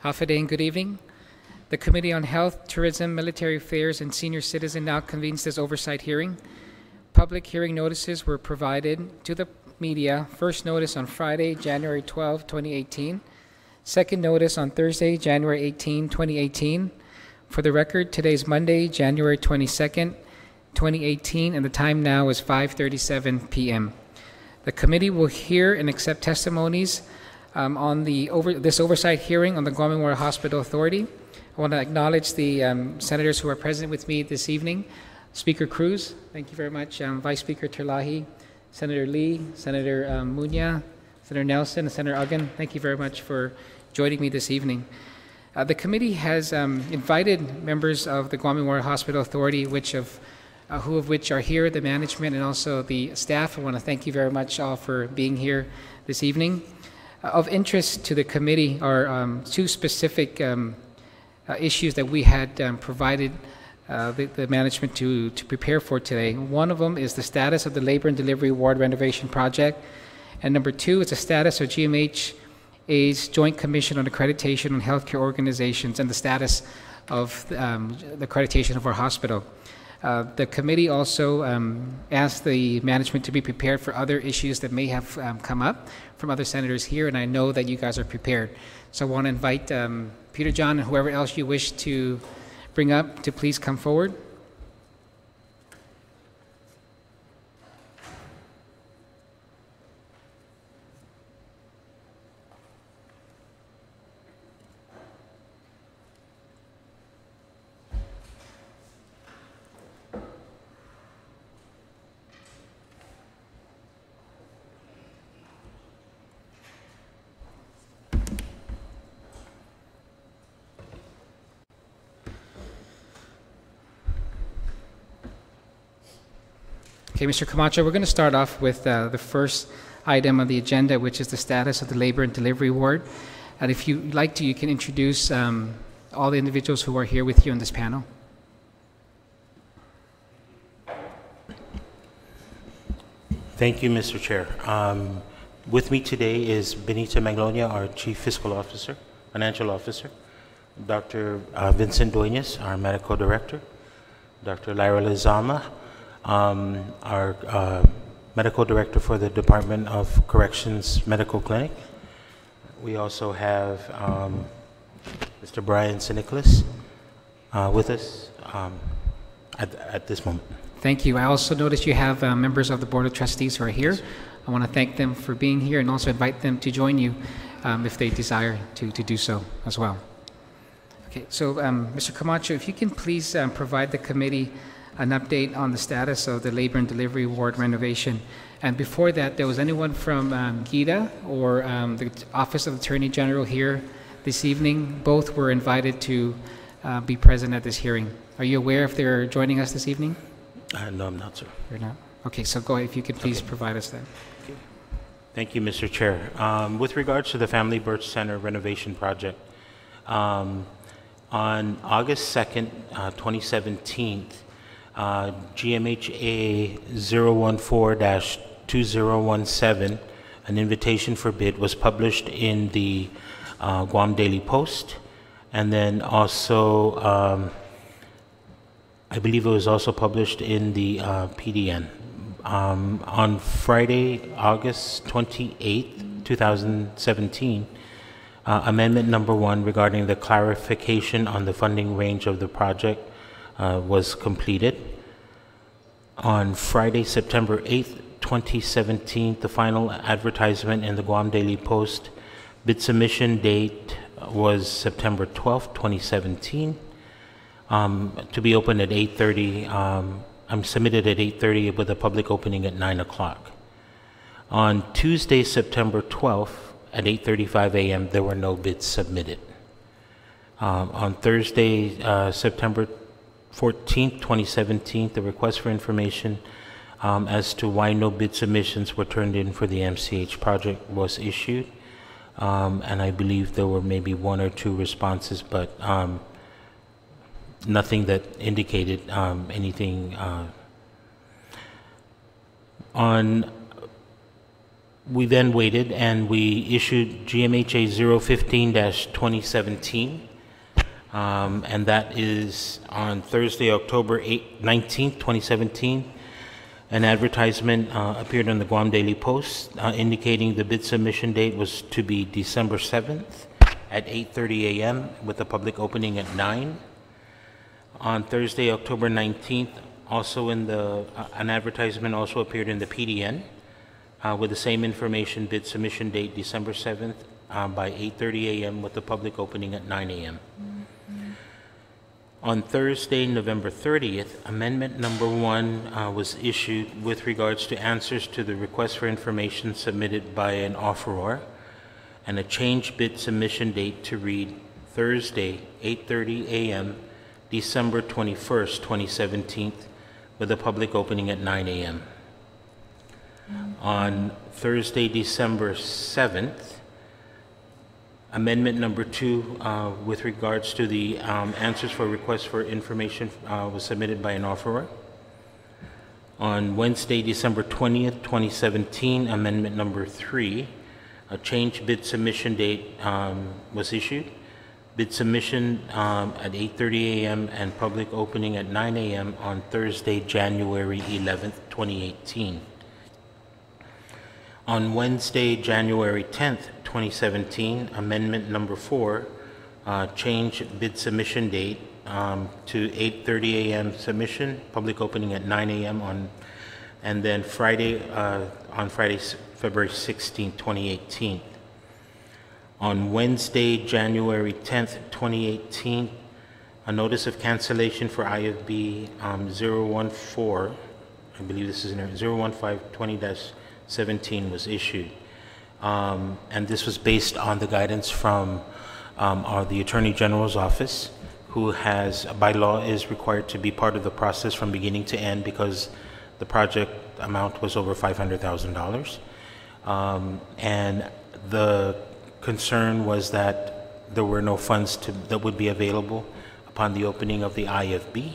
Hafa and good evening. The Committee on Health, Tourism, Military Affairs, and Senior Citizen now convenes this oversight hearing. Public hearing notices were provided to the media. First notice on Friday, January 12, 2018. Second notice on Thursday, January 18, 2018. For the record, today's Monday, January 22nd, 2018, and the time now is 5:37 p.m. The committee will hear and accept testimonies on this oversight hearing on the Guam Memorial Hospital Authority. I want to acknowledge the senators who are present with me this evening. Speaker Cruz, thank you very much. Vice Speaker Terlahi, Senator Lee, Senator Munya, Senator Nelson, and Senator Uggan, thank you very much for joining me this evening. The committee has invited members of the Guam Memorial Hospital Authority, who of which are here, the management and also the staff. I want to thank you very much all for being here this evening. Of interest to the committee are two specific issues that we had provided the management to prepare for today. One of them is the status of the Labor and Delivery Ward renovation project, and number two is the status of GMHA's Joint Commission on Accreditation on Healthcare Organizations and the status of the accreditation of our hospital. The committee also asked the management to be prepared for other issues that may have come up from other senators here, and I know that you guys are prepared. So I want to invite Peter John and whoever else you wish to bring up to please come forward. Okay, Mr. Camacho, we're going to start off with the first item on the agenda, which is the status of the Labor and Delivery Ward. And if you'd like to, you can introduce all the individuals who are here with you on this panel. Thank you, Mr. Chair. With me today is Benita Maglonia, our Chief Fiscal Officer, Financial Officer, Dr. Vincent Duenas, our Medical Director, Dr. Lyra Lizama, our Medical Director for the Department of Corrections Medical Clinic. We also have Mr. Brian Sinicholas with us at this moment. Thank you. I also noticed you have members of the Board of Trustees who are here. Yes. I want to thank them for being here and also invite them to join you if they desire to do so as well. Okay, so Mr. Camacho, if you can please provide the committee an update on the status of the Labor and Delivery Ward renovation. And before that, there was anyone from GIDA or the Office of the Attorney General here this evening? Both were invited to be present at this hearing. Are you aware if they're joining us this evening? No, I'm not, sir. You're not? Okay, so go ahead, if you could please provide us that. Okay. Thank you, Mr. Chair. With regards to the Family Birth Center renovation project, on August 2nd, 2017, GMHA 014-2017, an invitation for bid was published in the Guam Daily Post, and then also I believe it was also published in the PDN. On Friday, August 28th, 2017, Amendment number 1 regarding the clarification on the funding range of the project was completed. On Friday, September 8th, 2017, the final advertisement in the Guam Daily Post bid submission date was September 12th, 2017. To be open at 8:30. I'm submitted at 8:30 with a public opening at 9 o'clock. On Tuesday, September 12th at 8:35 a.m., there were no bids submitted. On Thursday, September 14th, 2017, the request for information as to why no bid submissions were turned in for the MCH project was issued. And I believe there were maybe 1 or 2 responses, but nothing that indicated anything. On We then waited and we issued GMHA 015-2017, and that is on Thursday, October 19th, 2017. An advertisement appeared on the Guam Daily Post indicating the bid submission date was to be December 7th at 8:30 a.m. with the public opening at 9. On Thursday, October 19th, also in an advertisement also appeared in the PDN with the same information, bid submission date December 7th by 8:30 a.m. with the public opening at 9 a.m. On Thursday, November 30th, Amendment Number 1 was issued with regards to answers to the request for information submitted by an offeror, and a change bid submission date to read Thursday, 8:30 a.m., December 21st, 2017, with a public opening at 9 a.m. On Thursday, December 7th, Amendment Number 2 with regards to the answers for requests for information was submitted by an offeror. On Wednesday, December 20th, 2017, Amendment Number 3, a change bid submission date was issued. Bid submission at 8:30 a.m. and public opening at 9 a.m. on Thursday, January 11th, 2018. On Wednesday, January 10th, 2017, Amendment Number 4, change bid submission date to 8:30 a.m. submission, public opening at 9 a.m. and then Friday, February 16th, 2018. On Wednesday, January 10th, 2018, a notice of cancellation for IFB 014, I believe this is in there, 015-20-17 was issued. And this was based on the guidance from the Attorney General's office, who has, by law, is required to be part of the process from beginning to end because the project amount was over $500,000. And the concern was that there were no funds that would be available upon the opening of the IFB.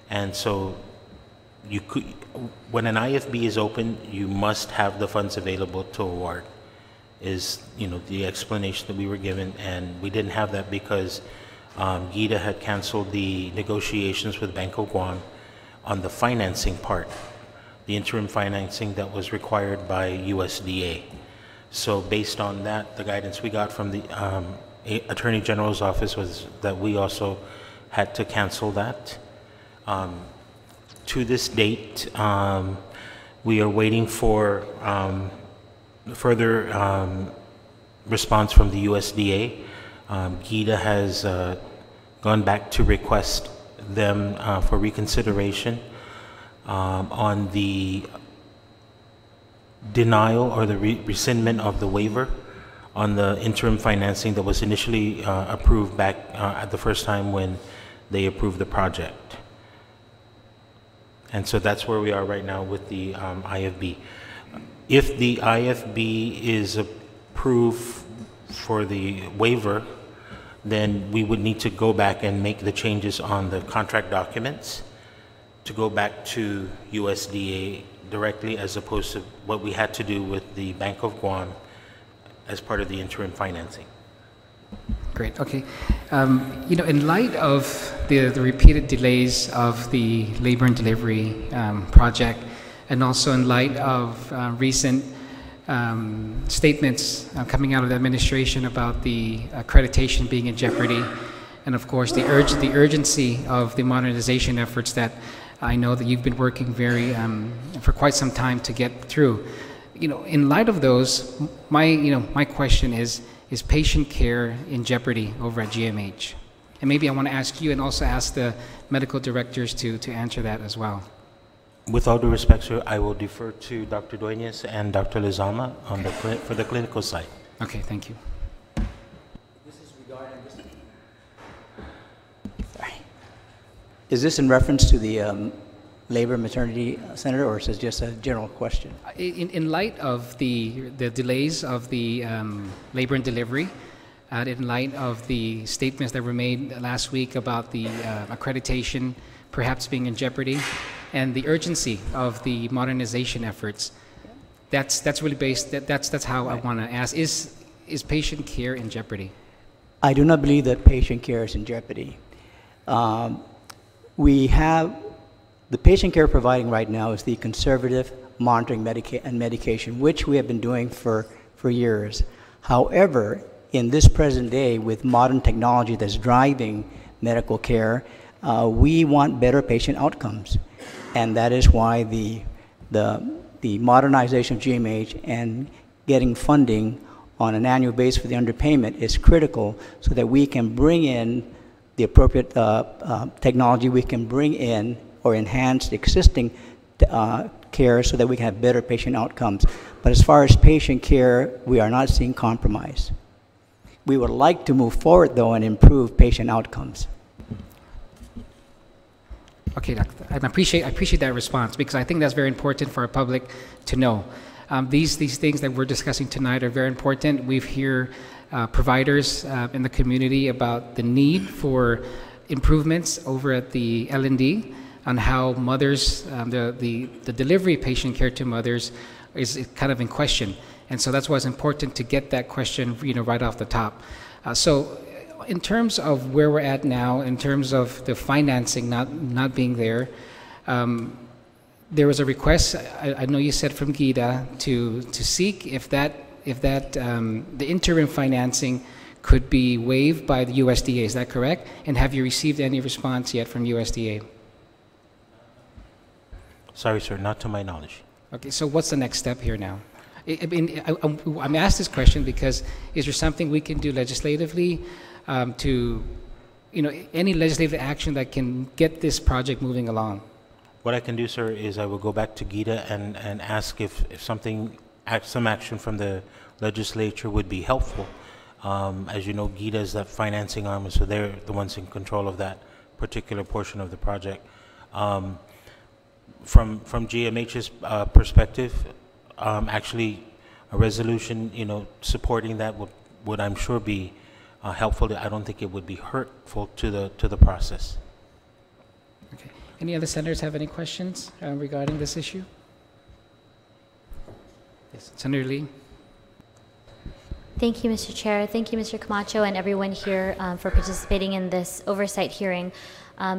And so when an IFB is open, you must have the funds available to award, is the explanation that we were given, and we didn't have that because GIDA had canceled the negotiations with Bank of Guam on the financing part, the interim financing that was required by USDA. So based on that, the guidance we got from the Attorney General's office was that we also had to cancel that. To this date, we are waiting for further response from the USDA. GIDA has gone back to request them for reconsideration on the denial or the rescindment of the waiver on the interim financing that was initially approved back at the first time when they approved the project. And so that's where we are right now with the IFB. If the IFB is approved for the waiver, then we would need to go back and make the changes on the contract documents to go back to USDA directly, as opposed to what we had to do with the Bank of Guam as part of the interim financing. Great. Okay. In light of the repeated delays of the labor and delivery project, and also in light of recent statements coming out of the administration about the accreditation being in jeopardy, and of course the urgency of the modernization efforts that I know that you've been working for quite some time to get through. In light of those, my question is patient care in jeopardy over at GMH? And maybe I want to ask you and also ask the medical directors to answer that as well. With all due respect, sir, I will defer to Dr. Dueñas and Dr. Lizama for the clinical side. Okay, thank you. This is regarding this. Is this in reference to the Labor Maternity Center, or is this just a general question? In light of the delays of the labor and delivery, in light of the statements that were made last week about the accreditation perhaps being in jeopardy, and the urgency of the modernization efforts, That's really based. That's how I want to ask. Is patient care in jeopardy? I do not believe that patient care is in jeopardy. We have the patient care providing right now is the conservative monitoring and medication, which we have been doing for years. However, in this present day, with modern technology that's driving medical care, we want better patient outcomes, and that is why the modernization of GMH and getting funding on an annual basis for the underpayment is critical, so that we can bring in the appropriate technology, we can bring in or enhance the existing care so that we can have better patient outcomes. But as far as patient care, we are not seeing compromise. We would like to move forward, though, and improve patient outcomes. Okay, Doctor. I appreciate that response, because I think that's very important for our public to know. These things that we're discussing tonight are very important. We hear providers in the community about the need for improvements over at the L&D on how mothers, the delivery of patient care to mothers is kind of in question. And so that's why it's important to get that question, right off the top. So in terms of where we're at now, in terms of the financing not being there, there was a request, I know you said from GIDA, to seek if the interim financing could be waived by the USDA. Is that correct? And have you received any response yet from USDA? Sorry, sir, not to my knowledge. Okay, so what's the next step here now? I'm asked this question because is there something we can do legislatively to, any legislative action that can get this project moving along? What I can do, sir, is I will go back to GIDA and ask if some action from the legislature would be helpful. As you know, GIDA is that financing arm, so they're the ones in control of that particular portion of the project. From GMH's perspective, actually, a resolution, supporting that would I'm sure be helpful. I don't think it would be hurtful to the process. Okay. Any other senators have any questions regarding this issue? Yes, Senator Lee. Thank you, Mr. Chair. Thank you, Mr. Camacho, and everyone here for participating in this oversight hearing.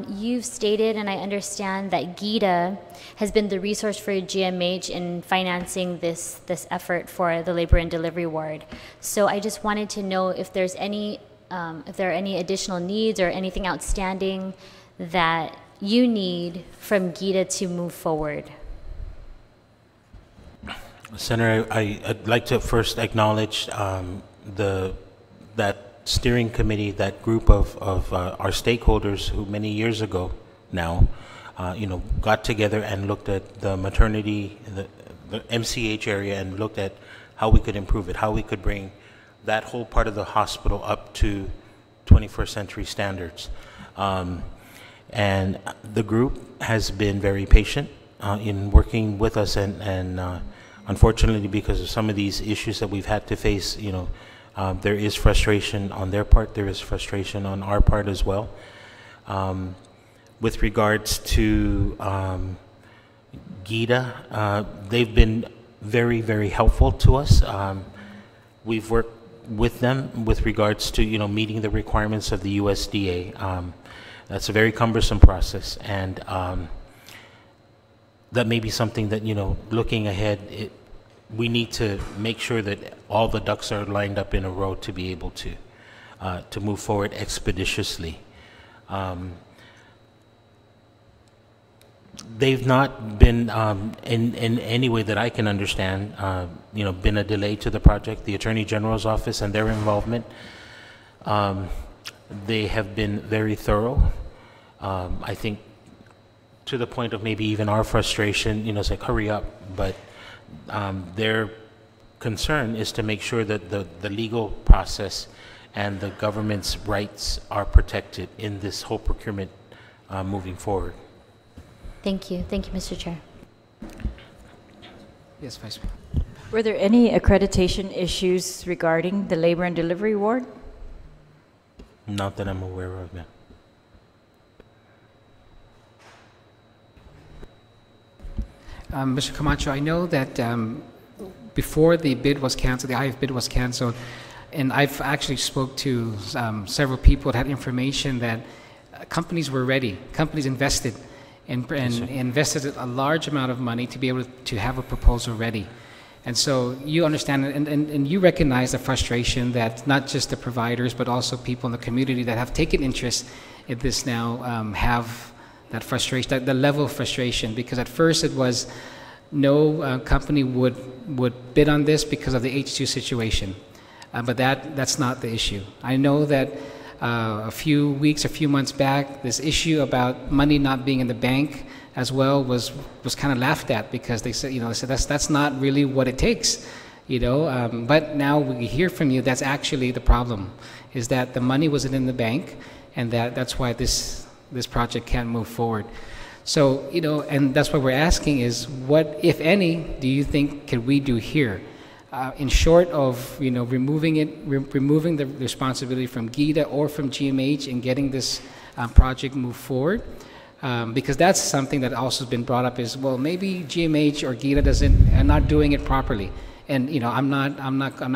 You've stated, and I understand, that GIDA has been the resource for GMH in financing this effort for the labor and delivery ward. So I just wanted to know if there's if there are any additional needs or anything outstanding that you need from GIDA to move forward. Senator, I'd like to first acknowledge that steering committee, that group of our stakeholders who many years ago now, got together and looked at the maternity, the MCH area, and looked at how we could improve it, how we could bring that whole part of the hospital up to 21st century standards. And the group has been very patient in working with us, and unfortunately, because of some of these issues that we've had to face, there is frustration on their part. There is frustration on our part as well. With regards to GIDA, they've been very, very helpful to us. We've worked with them with regards to meeting the requirements of the USDA. That's a very cumbersome process, and that may be something that looking ahead, we need to make sure that all the ducks are lined up in a row to be able to move forward expeditiously. They've not been, in any way that I can understand, been a delay to the project. The Attorney General's office and their involvement, they have been very thorough. I think to the point of maybe even our frustration, it's like, hurry up, but their concern is to make sure that the legal process and the government's rights are protected in this whole procurement moving forward. Thank you. Thank you, Mr. Chair. Yes, Vice. Were there any accreditation issues regarding the labor and delivery ward? Not that I'm aware of, yeah. Mr. Camacho, I know that before the bid was canceled, the IF bid was canceled, and I've actually spoke to several people that had information that companies were ready, companies invested, and invested a large amount of money to be able to have a proposal ready. And so you understand, and you recognize the frustration that not just the providers, but also people in the community that have taken interest in this now have that frustration, the level of frustration, because at first it was no company would bid on this because of the H2 situation. But that's not the issue. I know that a few months back, this issue about money not being in the bank as well was kind of laughed at, because they said, that's not really what it takes, But now we hear from you that's actually the problem, is that the money wasn't in the bank, and that's why this project can't move forward. So, and that's what we're asking is, what, if any, do you think can we do here? In short of, removing the responsibility from GIDA or from GMH and getting this project moved forward, because that's something that also has been brought up is, well, maybe GMH or GIDA are not doing it properly, and I'm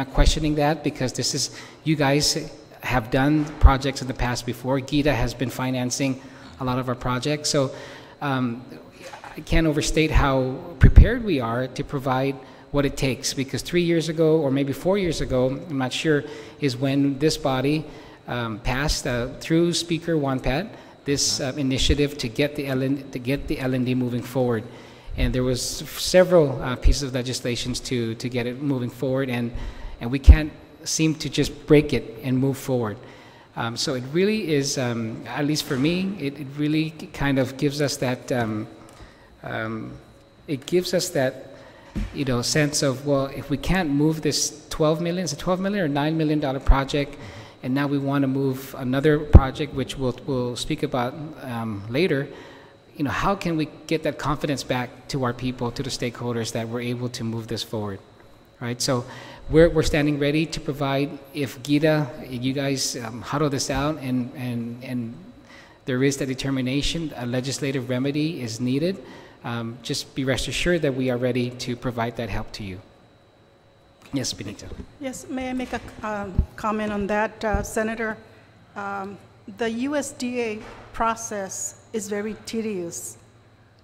not questioning that, because this is, you guys have done projects in the past before. GIDA has been financing a lot of our projects, so I can't overstate how prepared we are to provide what it takes, because 3 years ago, or maybe 4 years ago, I'm not sure, is when this body passed through Speaker Wanpat this initiative to get the LND moving forward, and there was several pieces of legislation to get it moving forward, and we can't seem to just break it and move forward. So it really is, at least for me, it really kind of gives us that. It gives us that, sense of, well, if we can't move this 12 million, is it 12 million or $9 million project, and now we want to move another project, which we'll speak about later, how can we get that confidence back to our people, to the stakeholders, that we're able to move this forward, right? So we're standing ready to provide, if GIDA, you guys huddle this out, and there is that determination, a legislative remedy is needed, just be rest assured that we are ready to provide that help to you. Yes, Benita. Yes, may I make a comment on that, Senator? The USDA process is very tedious,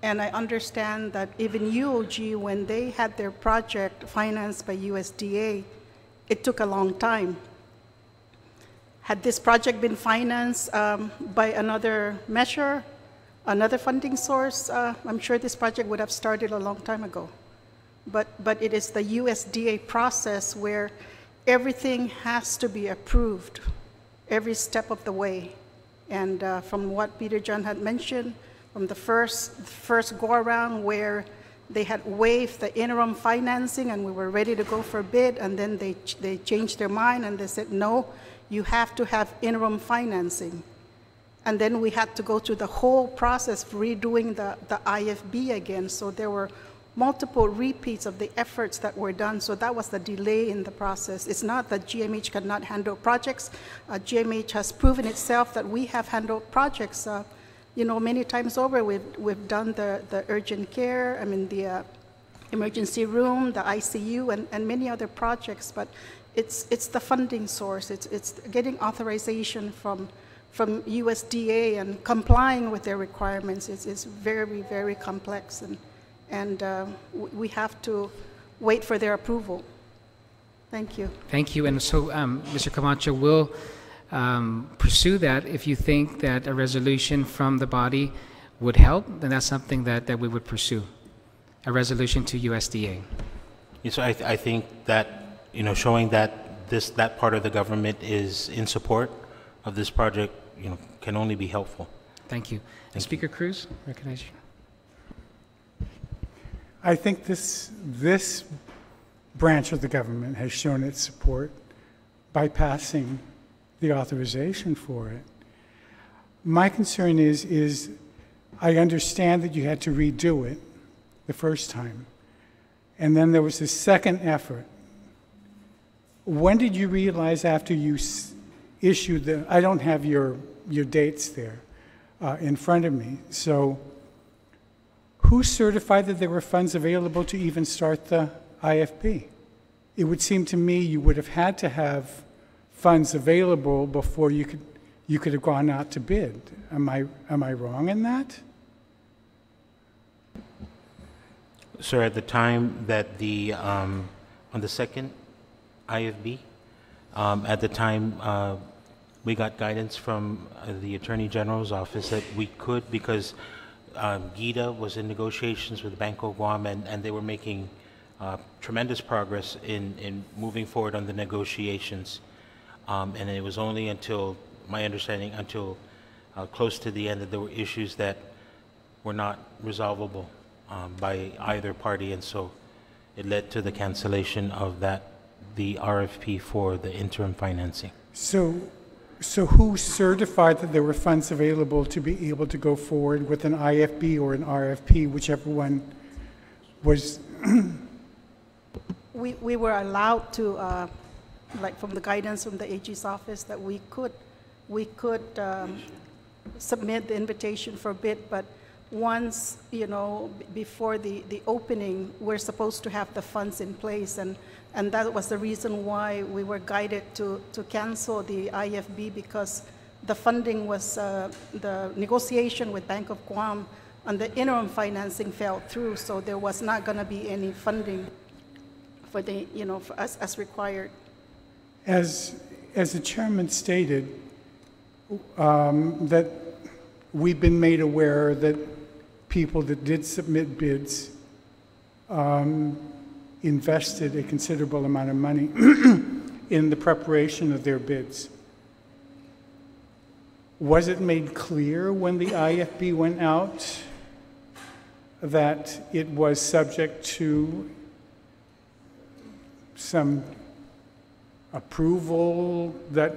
and I understand that even UOG, when they had their project financed by USDA, it took a long time. Had this project been financed by another measure, another funding source, I'm sure this project would have started a long time ago. But it is the USDA process where everything has to be approved every step of the way. And from what Peter John had mentioned, from the first go-around where they had waived the interim financing and we were ready to go for bid, and then they changed their mind and they said, no, you have to have interim financing. And then we had to go through the whole process of redoing the IFB again. So there were multiple repeats of the efforts that were done. So that was the delay in the process. It's not that GMH cannot handle projects. GMH has proven itself that we have handled projects. Many times over, we've done the urgent care, the emergency room, the ICU, and many other projects. But it's the funding source. It's getting authorization from USDA and complying with their requirements. It's very, very complex, and we have to wait for their approval. Thank you. Thank you. And so, Mr. Camacho, will pursue that. If you think that a resolution from the body would help, then that's something that we would pursue, a resolution to USDA. Yes, so I think that, showing that that part of the government is in support of this project, can only be helpful. Thank you. And Speaker Cruz, recognize you. I think this branch of the government has shown its support by passing the authorization for it. My concern is I understand that you had to redo it the first time, and then there was a second effort. When did you realize after you issued I don't have your dates there in front of me, so who certified that there were funds available to even start the IFP? it would seem to me you would have had to have funds available before you could have gone out to bid. Am I wrong in that? Sir, at the time that the, on the second IFB, at the time we got guidance from the Attorney General's office that we could, because GIDA was in negotiations with Bank of Guam, and they were making tremendous progress in moving forward on the negotiations. And it was only until, my understanding, until close to the end that there were issues that were not resolvable by either party, and so it led to the cancellation of the RFP for the interim financing. So who certified that there were funds available to be able to go forward with an IFB or an RFP, whichever one was? We were allowed to, like from the guidance from the AG's office, that we could submit the invitation for bid, but once, before the opening, we're supposed to have the funds in place, and that was the reason why we were guided to cancel the IFB, because the funding was, the negotiation with Bank of Guam and the interim financing fell through, so there was not going to be any funding for the, for us as required. As the chairman stated, that we've been made aware that people that did submit bids invested a considerable amount of money in the preparation of their bids. Was it made clear when the IFB went out that it was subject to some approval that,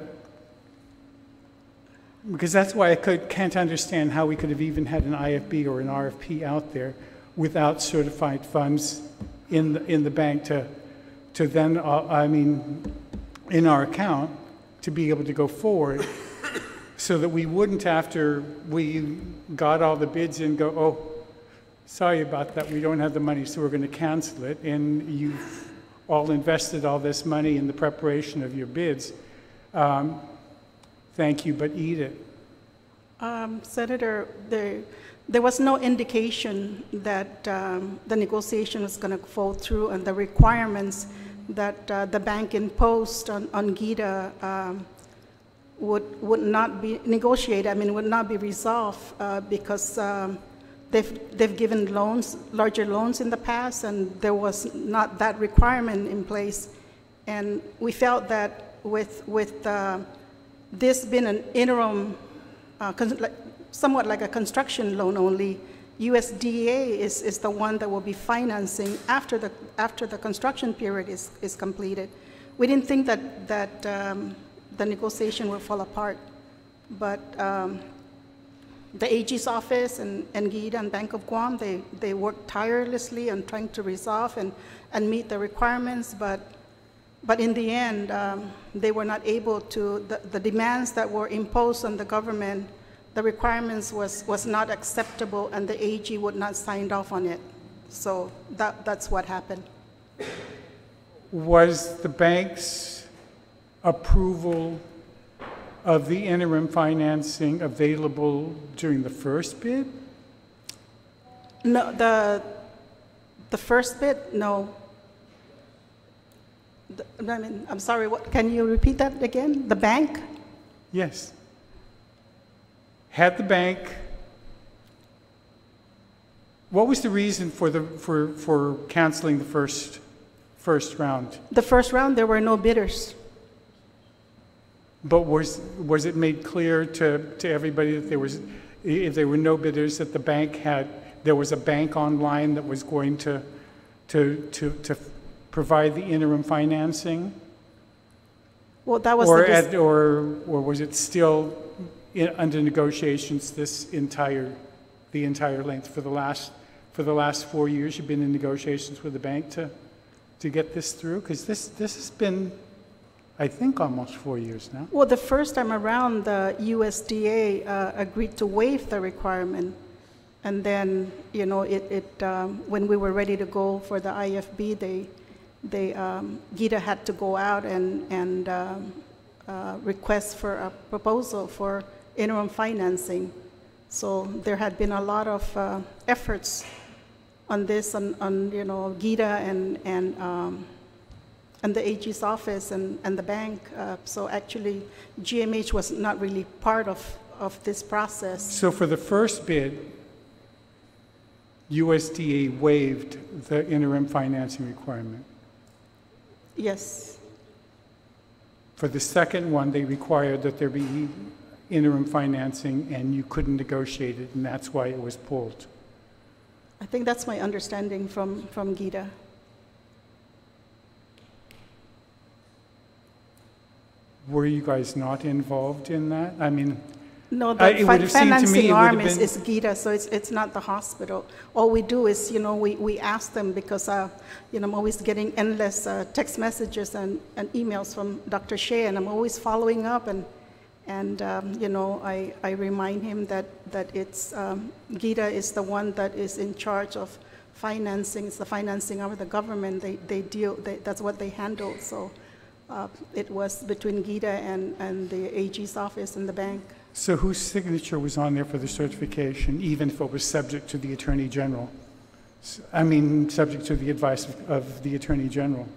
because that's why I can't understand how we could have even had an IFB or an RFP out there without certified funds in the bank to then, in our account, to be able to go forward, so that we wouldn't, after we got all the bids in, go, oh, sorry about that, we don't have the money, so we're going to cancel it, and you've all invested all this money in the preparation of your bids. Thank you, but eat it. Senator, there was no indication that the negotiation was going to fall through, and the requirements that the bank imposed on GIDA would not be negotiated, would not be resolved because they've given loans, larger loans in the past, and there was not that requirement in place. And we felt that with this being an interim, somewhat like a construction loan only, USDA is the one that will be financing after the construction period is completed. We didn't think that the negotiation will fall apart, but the AG's office and GIDA and Bank of Guam, they worked tirelessly on trying to resolve and meet the requirements, but in the end, they were not able to, the demands that were imposed on the government, the requirements was not acceptable, and the AG would not sign off on it. So that's what happened. Was the bank's approval of the interim financing available during the first bid? No, the first bid, no. I'm sorry, can you repeat that again? The bank? Yes. Had the bank, what was the reason for canceling the first round? The first round, there were no bidders. But was it made clear to everybody that if there were no bidders, that the bank there was a bank online that was going to provide the interim financing? Well, that was or was it still under negotiations the entire length for the last 4 years? You've been in negotiations with the bank to get this through, because this has been, I think, almost 4 years now. Well, the first time around, the USDA agreed to waive the requirement, and then when we were ready to go for the IFB, GIDA had to go out and request for a proposal for interim financing. So there had been a lot of efforts on this, on GIDA and the AG's office and the bank. So actually, GMH was not really part of this process. So for the first bid, USDA waived the interim financing requirement. Yes. For the second one, they required that there be interim financing, and you couldn't negotiate it, and that's why it was pulled. I think that's my understanding from GIDA. Were you guys not involved in that? I mean, no, it would the have seemed to me financing it would arm have been- is GIDA, so it's not the hospital. All we do is, we ask them because, I'm always getting endless text messages and emails from Dr. Shea, and I'm always following up, and I remind him that it's GIDA is the one that is in charge of financing. It's the financing arm of the government. That's what they handle. So it was between GIDA and the AG's office and the bank. So whose signature was on there for the certification, even if it was subject to the Attorney General? I mean, subject to the advice of the Attorney General.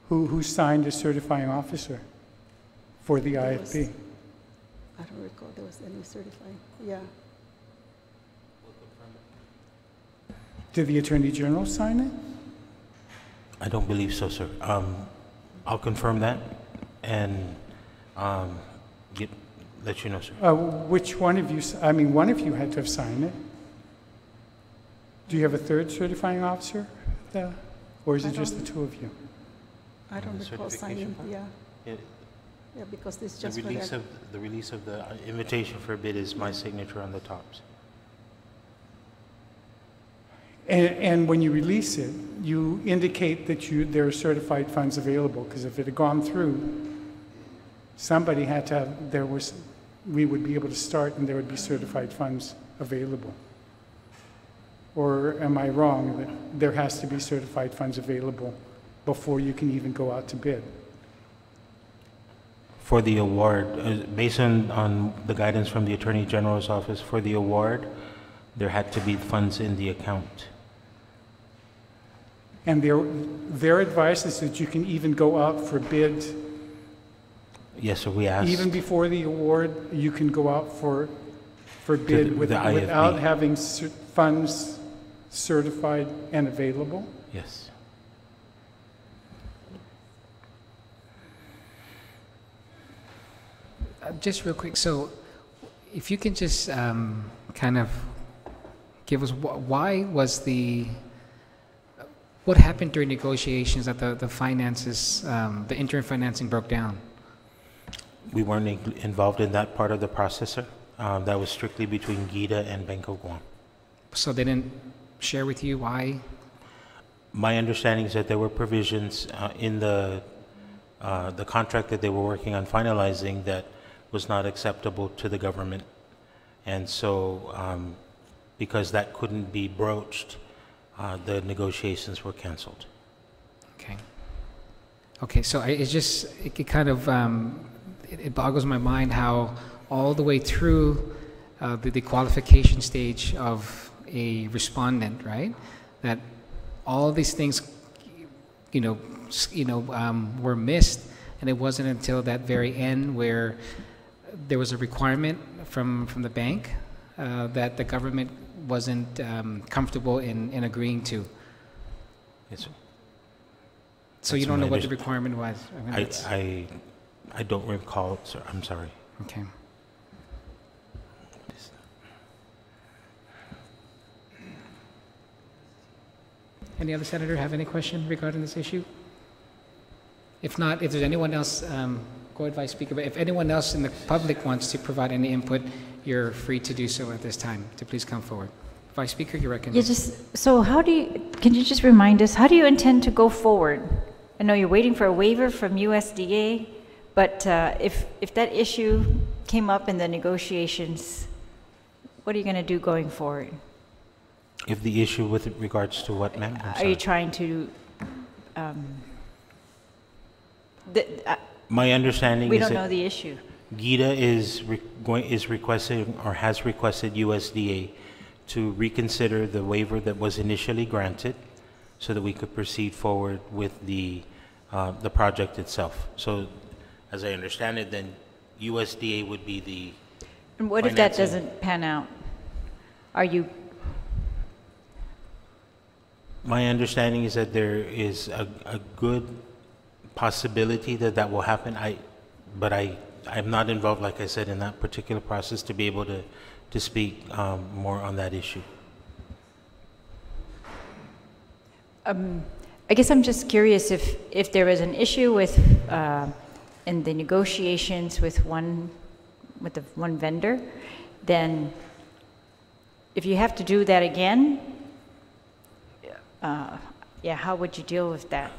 Who signed as certifying officer for the IFP? I don't recall there was any certifying. Yeah. Did the Attorney General sign it? I don't believe so, sir. I'll confirm that and let you know, sir. Which one of you, one of you had to have signed it. Do you have a third certifying officer? Or is it just the two of you? I don't recall signing, yeah. Yeah, because this just the release of the invitation for a bid is my signature on the tops. And when you release it, you indicate that there are certified funds available, because if it had gone through, somebody had to have, we would be able to start and there would be certified funds available. Or am I wrong that there has to be certified funds available before you can even go out to bid? For the award, based on the guidance from the Attorney General's office, for the award, there had to be funds in the account. And their advice is that you can even go out for bid. Yes, sir, we asked. Even before the award, you can go out for bid without having funds certified and available? Yes. Just real quick, so if you can just kind of give us what happened during negotiations that the finances, the interim financing broke down? We weren't involved in that part of the process, sir. That was strictly between GIDA and Bank of Guam. So they didn't share with you why? My understanding is that there were provisions in the contract that they were working on finalizing that was not acceptable to the government. And so because that couldn't be broached, the negotiations were canceled. Okay. Okay, so it kind of, it boggles my mind how all the way through the qualification stage of a respondent, right? That all these things, were missed, and it wasn't until that very end where there was a requirement from the bank that the government wasn't comfortable in agreeing to. Yes, sir. So you don't know what the requirement was? I don't recall it, sir. I'm sorry. Okay. Any other senator have any question regarding this issue? If not, if there's anyone else, go ahead, Vice Speaker, but if anyone else in the public wants to provide any input, you're free to do so at this time, to please come forward. Vice Speaker, you're recognized. So can you just remind us, how do you intend to go forward? I know you're waiting for a waiver from USDA, but if that issue came up in the negotiations, what are you going to do going forward? If the issue with regards to what, ma'am? Are you trying to My understanding we is don't that know the issue. GITA is requesting or has requested USDA to reconsider the waiver that was initially granted, so that we could proceed forward with the project itself. So, as I understand it, then USDA would be the. And what if that doesn't pan out? Are you? My understanding is that there is a good possibility that that will happen. I'm not involved, like I said, in that particular process to be able to speak more on that issue. I guess I'm just curious if there was an issue with in the negotiations with the one vendor, then if you have to do that again, how would you deal with that?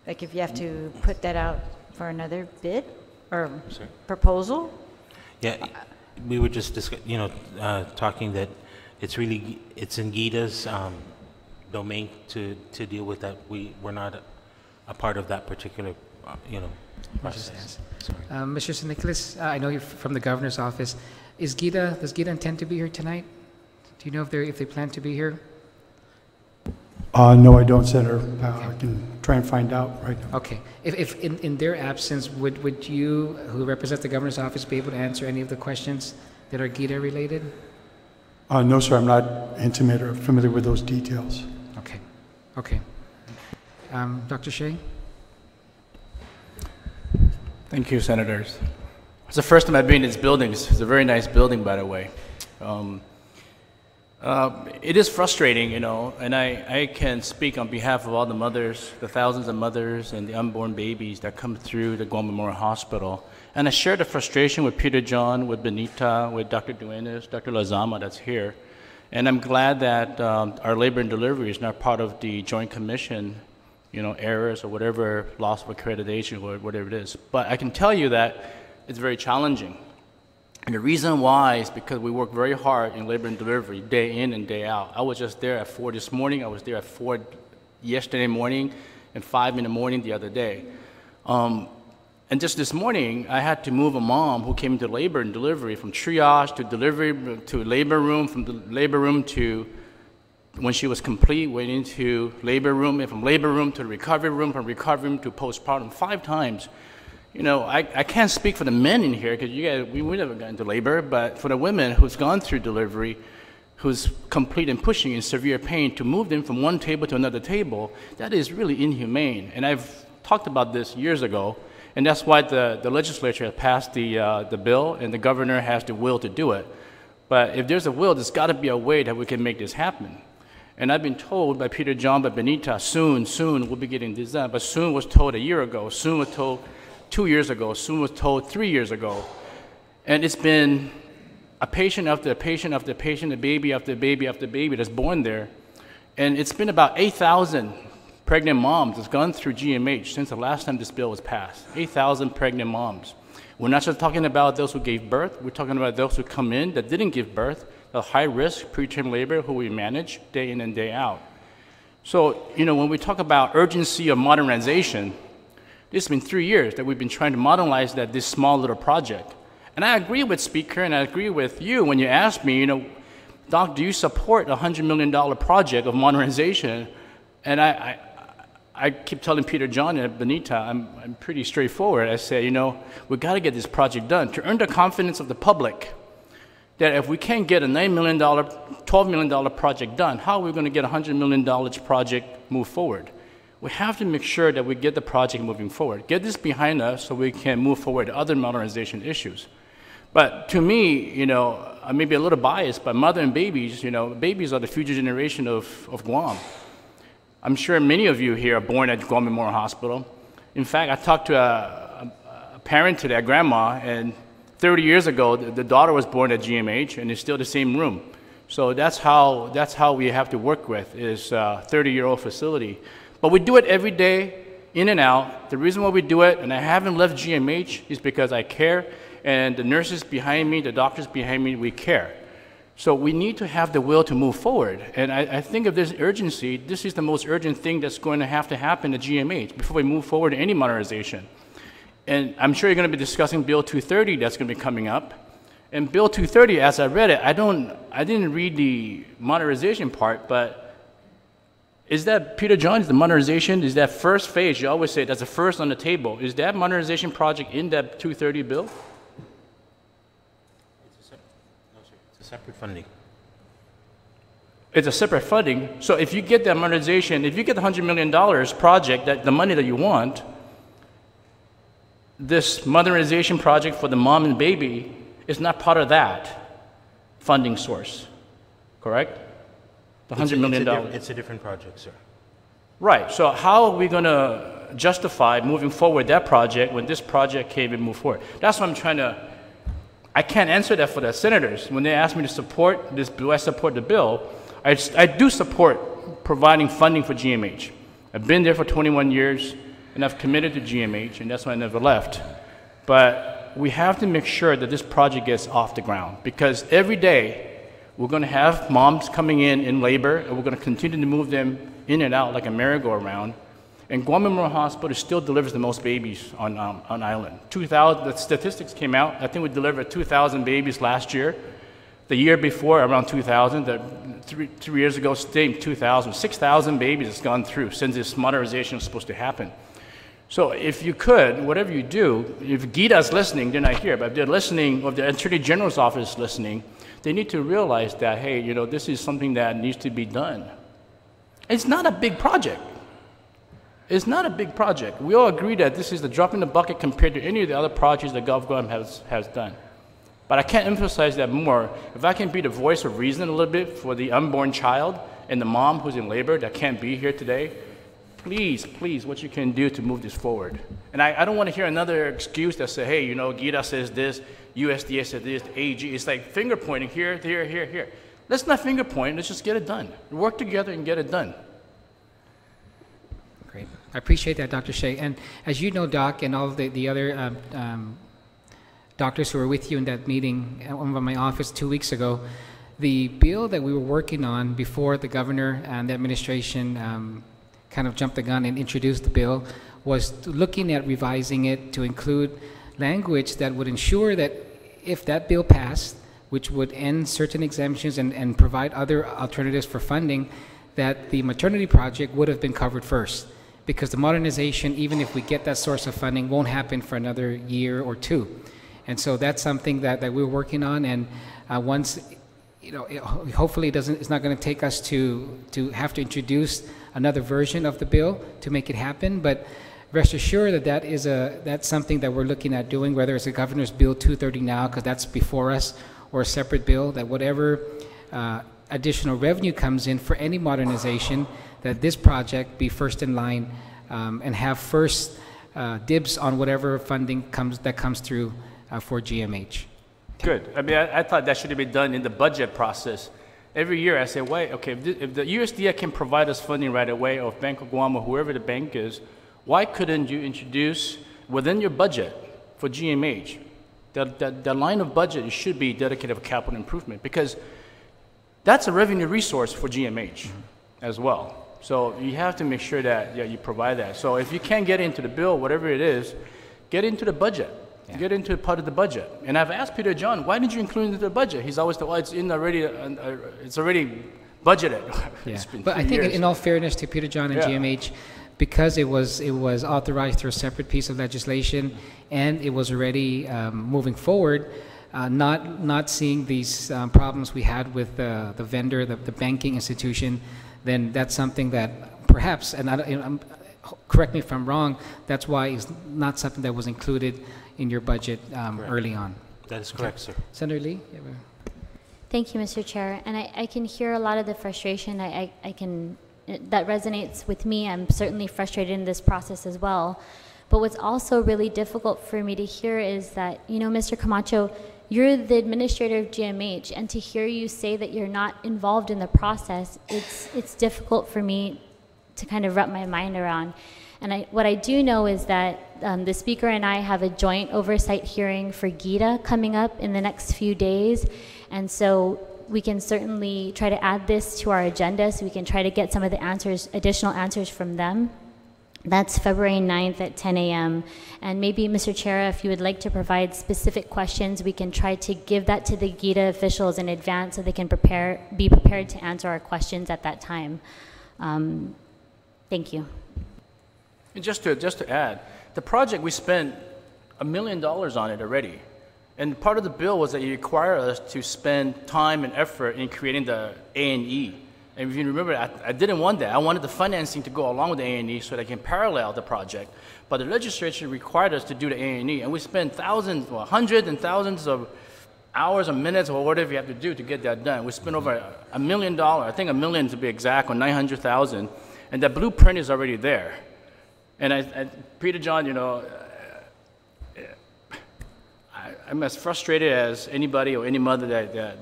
Like if you have to put that out for another bid or proposal? Yeah, we were just talking that it's in GITA's domain to deal with that. We're not a part of that particular process. Sorry. Mr. St. Nicholas, I know you're from the governor's office. Does GITA intend to be here tonight? Do you know if they plan to be here? No, I don't, Senator. I can try and find out right now. Okay. If in their absence, would you, who represent the governor's office, be able to answer any of the questions that are GITA related? No, sir, I'm not intimate or familiar with those details. Okay. Okay. Dr. Shea? Thank you, Senators. It's the first time I've been in this building. It's a very nice building, by the way. It is frustrating, and I can speak on behalf of all the mothers, the thousands of mothers and the unborn babies that come through the Guam Memorial Hospital. And I share the frustration with Peter John, with Benita, with Dr. Duenas, Dr. Lazama that's here. And I'm glad that our labor and delivery is not part of the Joint Commission, errors or whatever, loss of accreditation or whatever it is. But I can tell you that it's very challenging. And the reason why is because we work very hard in labor and delivery, day in and day out. I was just there at 4 this morning. I was there at 4 yesterday morning and 5 in the morning the other day. And just this morning, I had to move a mom who came into labor and delivery from triage to delivery to labor room, from the labor room to when she was complete, went into labor room, and from labor room to the recovery room, from recovery room to postpartum 5 times. I can't speak for the men in here because we never got into labor, but for the women who's gone through delivery, who's complete and pushing in severe pain, to move them from one table to another table, that is really inhumane. And I've talked about this years ago, and that's why the legislature has passed the bill, and the governor has the will to do it. But if there's a will, there's got to be a way that we can make this happen. And I've been told by Peter John, by Benita, soon we'll be getting this done. But soon was told a year ago, soon was told 2 years ago, soon was told 3 years ago. And it's been a patient after a patient after a patient, a baby after a baby after a baby that's born there. And it's been about 8,000 pregnant moms that's gone through GMH since the last time this bill was passed. 8,000 pregnant moms. We're not just talking about those who gave birth, we're talking about those who come in that didn't give birth, the high-risk preterm labor who we manage day in and day out. So, when we talk about urgency of modernization, it's been 3 years that we've been trying to modernize this small little project. And I agree with Speaker, and I agree with you when you ask me, Doc, do you support a $100 million project of modernization? And I keep telling Peter John and Benita, I'm pretty straightforward. I say, we've got to get this project done to earn the confidence of the public that if we can't get a $9 million, $12 million project done, how are we going to get a $100 million project move forward? We have to make sure that we get the project moving forward. Get this behind us so we can move forward to other modernization issues. But to me, I may be a little biased, but mother and babies, babies are the future generation of Guam. I'm sure many of you here are born at Guam Memorial Hospital. In fact, I talked to a parent today, a grandma, and 30 years ago, the daughter was born at GMH, and it's still the same room. So that's how we have to work with, is a 30-year-old facility. But we do it every day, in and out. The reason why we do it, and I haven't left GMH, is because I care, and the nurses behind me, the doctors behind me, we care. So we need to have the will to move forward. And I think if there's urgency, this is the most urgent thing that's going to have to happen at GMH before we move forward to any modernization. And I'm sure you're going to be discussing Bill 230 that's going to be coming up. And Bill 230, as I read it, I didn't read the modernization part, but is that, Peter John, is the modernization, is that first phase, you always say that's the first on the table, is that modernization project in that 230 bill? It's a separate funding. It's a separate funding. So if you get that modernization, if you get the $100 million project, that the money that you want, this modernization project for the mom and baby is not part of that funding source, correct? The $100 million. It's a different project, sir. Right. So how are we going to justify moving forward that project when this project can't even move forward? That's what I'm trying to. I can't answer that for the senators. When they ask me to support this, do I support the bill? I do support providing funding for GMH. I've been there for 21 years, and I've committed to GMH, and that's why I never left. But we have to make sure that this project gets off the ground, because every day we're going to have moms coming in labor, and we're going to continue to move them in and out like a merry-go-round. And Guam Memorial Hospital still delivers the most babies on island. 2,000. The statistics came out. I think we delivered 2,000 babies last year. The year before, around 2,000. Three years ago, same 2,000. 6,000 babies has gone through since this modernization is supposed to happen. So if you could, whatever you do, if GIDA's listening, they're not here, but if they're listening, or the Attorney General's office is listening, they need to realize that, hey, you know, this is something that needs to be done. It's not a big project. It's not a big project. We all agree that this is the drop in the bucket compared to any of the other projects that Gulf Guam has done. But I can't emphasize that more. If I can be the voice of reason a little bit for the unborn child and the mom who's in labor that can't be here today, please, please, what you can do to move this forward. And I don't want to hear another excuse that say, hey, you know, GIDA says this, USDA says this, AG. It's like finger pointing here, here, here, here. Let's not finger point. Let's just get it done. Work together and get it done. Great. I appreciate that, Dr. Shea. And as you know, Doc, and all of the other doctors who were with you in that meeting at my office 2 weeks ago, the bill that we were working on before the governor and the administration kind of jumped the gun and introduced the bill was looking at revising it to include language that would ensure that if that bill passed, which would end certain exemptions and provide other alternatives for funding, that the maternity project would have been covered first. Because the modernization, even if we get that source of funding, won't happen for another year or two. And so that's something that we're working on. And once, you know, hopefully it's not going to take us to have to introduce another version of the bill to make it happen. But rest assured that that's something that we're looking at doing, whether it's a Governor's Bill 230 now, because that's before us, or a separate bill, that whatever additional revenue comes in for any modernization, that this project be first in line and have first dibs on whatever funding comes through for GMH. Good. I mean, I thought that should have been done in the budget process. Every year I say, wait, okay, if the USDA can provide us funding right away, or Bank of Guam, or whoever the bank is, why couldn't you introduce within your budget for GMH, the line of budget should be dedicated for capital improvement, because that's a revenue resource for GMH as well. So you have to make sure that you provide that. So if you can't get into the bill, whatever it is, get into the budget. Yeah. Get into part of the budget. And I've asked Peter John, why did you include it into the budget? He's always told, well, it's in already. It's already budgeted. Yeah. But I think, in all fairness to Peter John and GMH, because it was authorized through a separate piece of legislation, and it was already moving forward, not seeing these problems we had with the vendor, the banking institution, then that's something that perhaps, and correct me if I'm wrong, that's why it's not something that was included in your budget early on. That is correct, sir. Senator Lee? Thank you, Mr. Chair. And I can hear a lot of the frustration. That resonates with me. I'm certainly frustrated in this process as well. But what's also really difficult for me to hear is that, you know, Mr. Camacho, you're the administrator of GMH, and to hear you say that you're not involved in the process, it's difficult for me to kind of wrap my mind around. And what I do know is that the speaker and I have a joint oversight hearing for GIDA coming up in the next few days. And so we can certainly try to add this to our agenda so we can try to get some of the answers, additional answers from them. That's February 9th at 10 a.m. And maybe, Mr. Chair, if you would like to provide specific questions, we can try to give that to the GITA officials in advance so they can be prepared to answer our questions at that time. Thank you. And just to add, the project, we spent $1 million on it already. And part of the bill was that you require us to spend time and effort in creating the A&E. And if you remember, I didn't want that. I wanted the financing to go along with the A&E so that I can parallel the project. But the legislature required us to do the A&E, and we spent thousands, well, hundreds and thousands of hours or minutes or whatever you have to do to get that done. We spent over $1 million, I think $1 million to be exact, on 900,000, and that blueprint is already there. And Peter John, you know, I'm as frustrated as anybody or any mother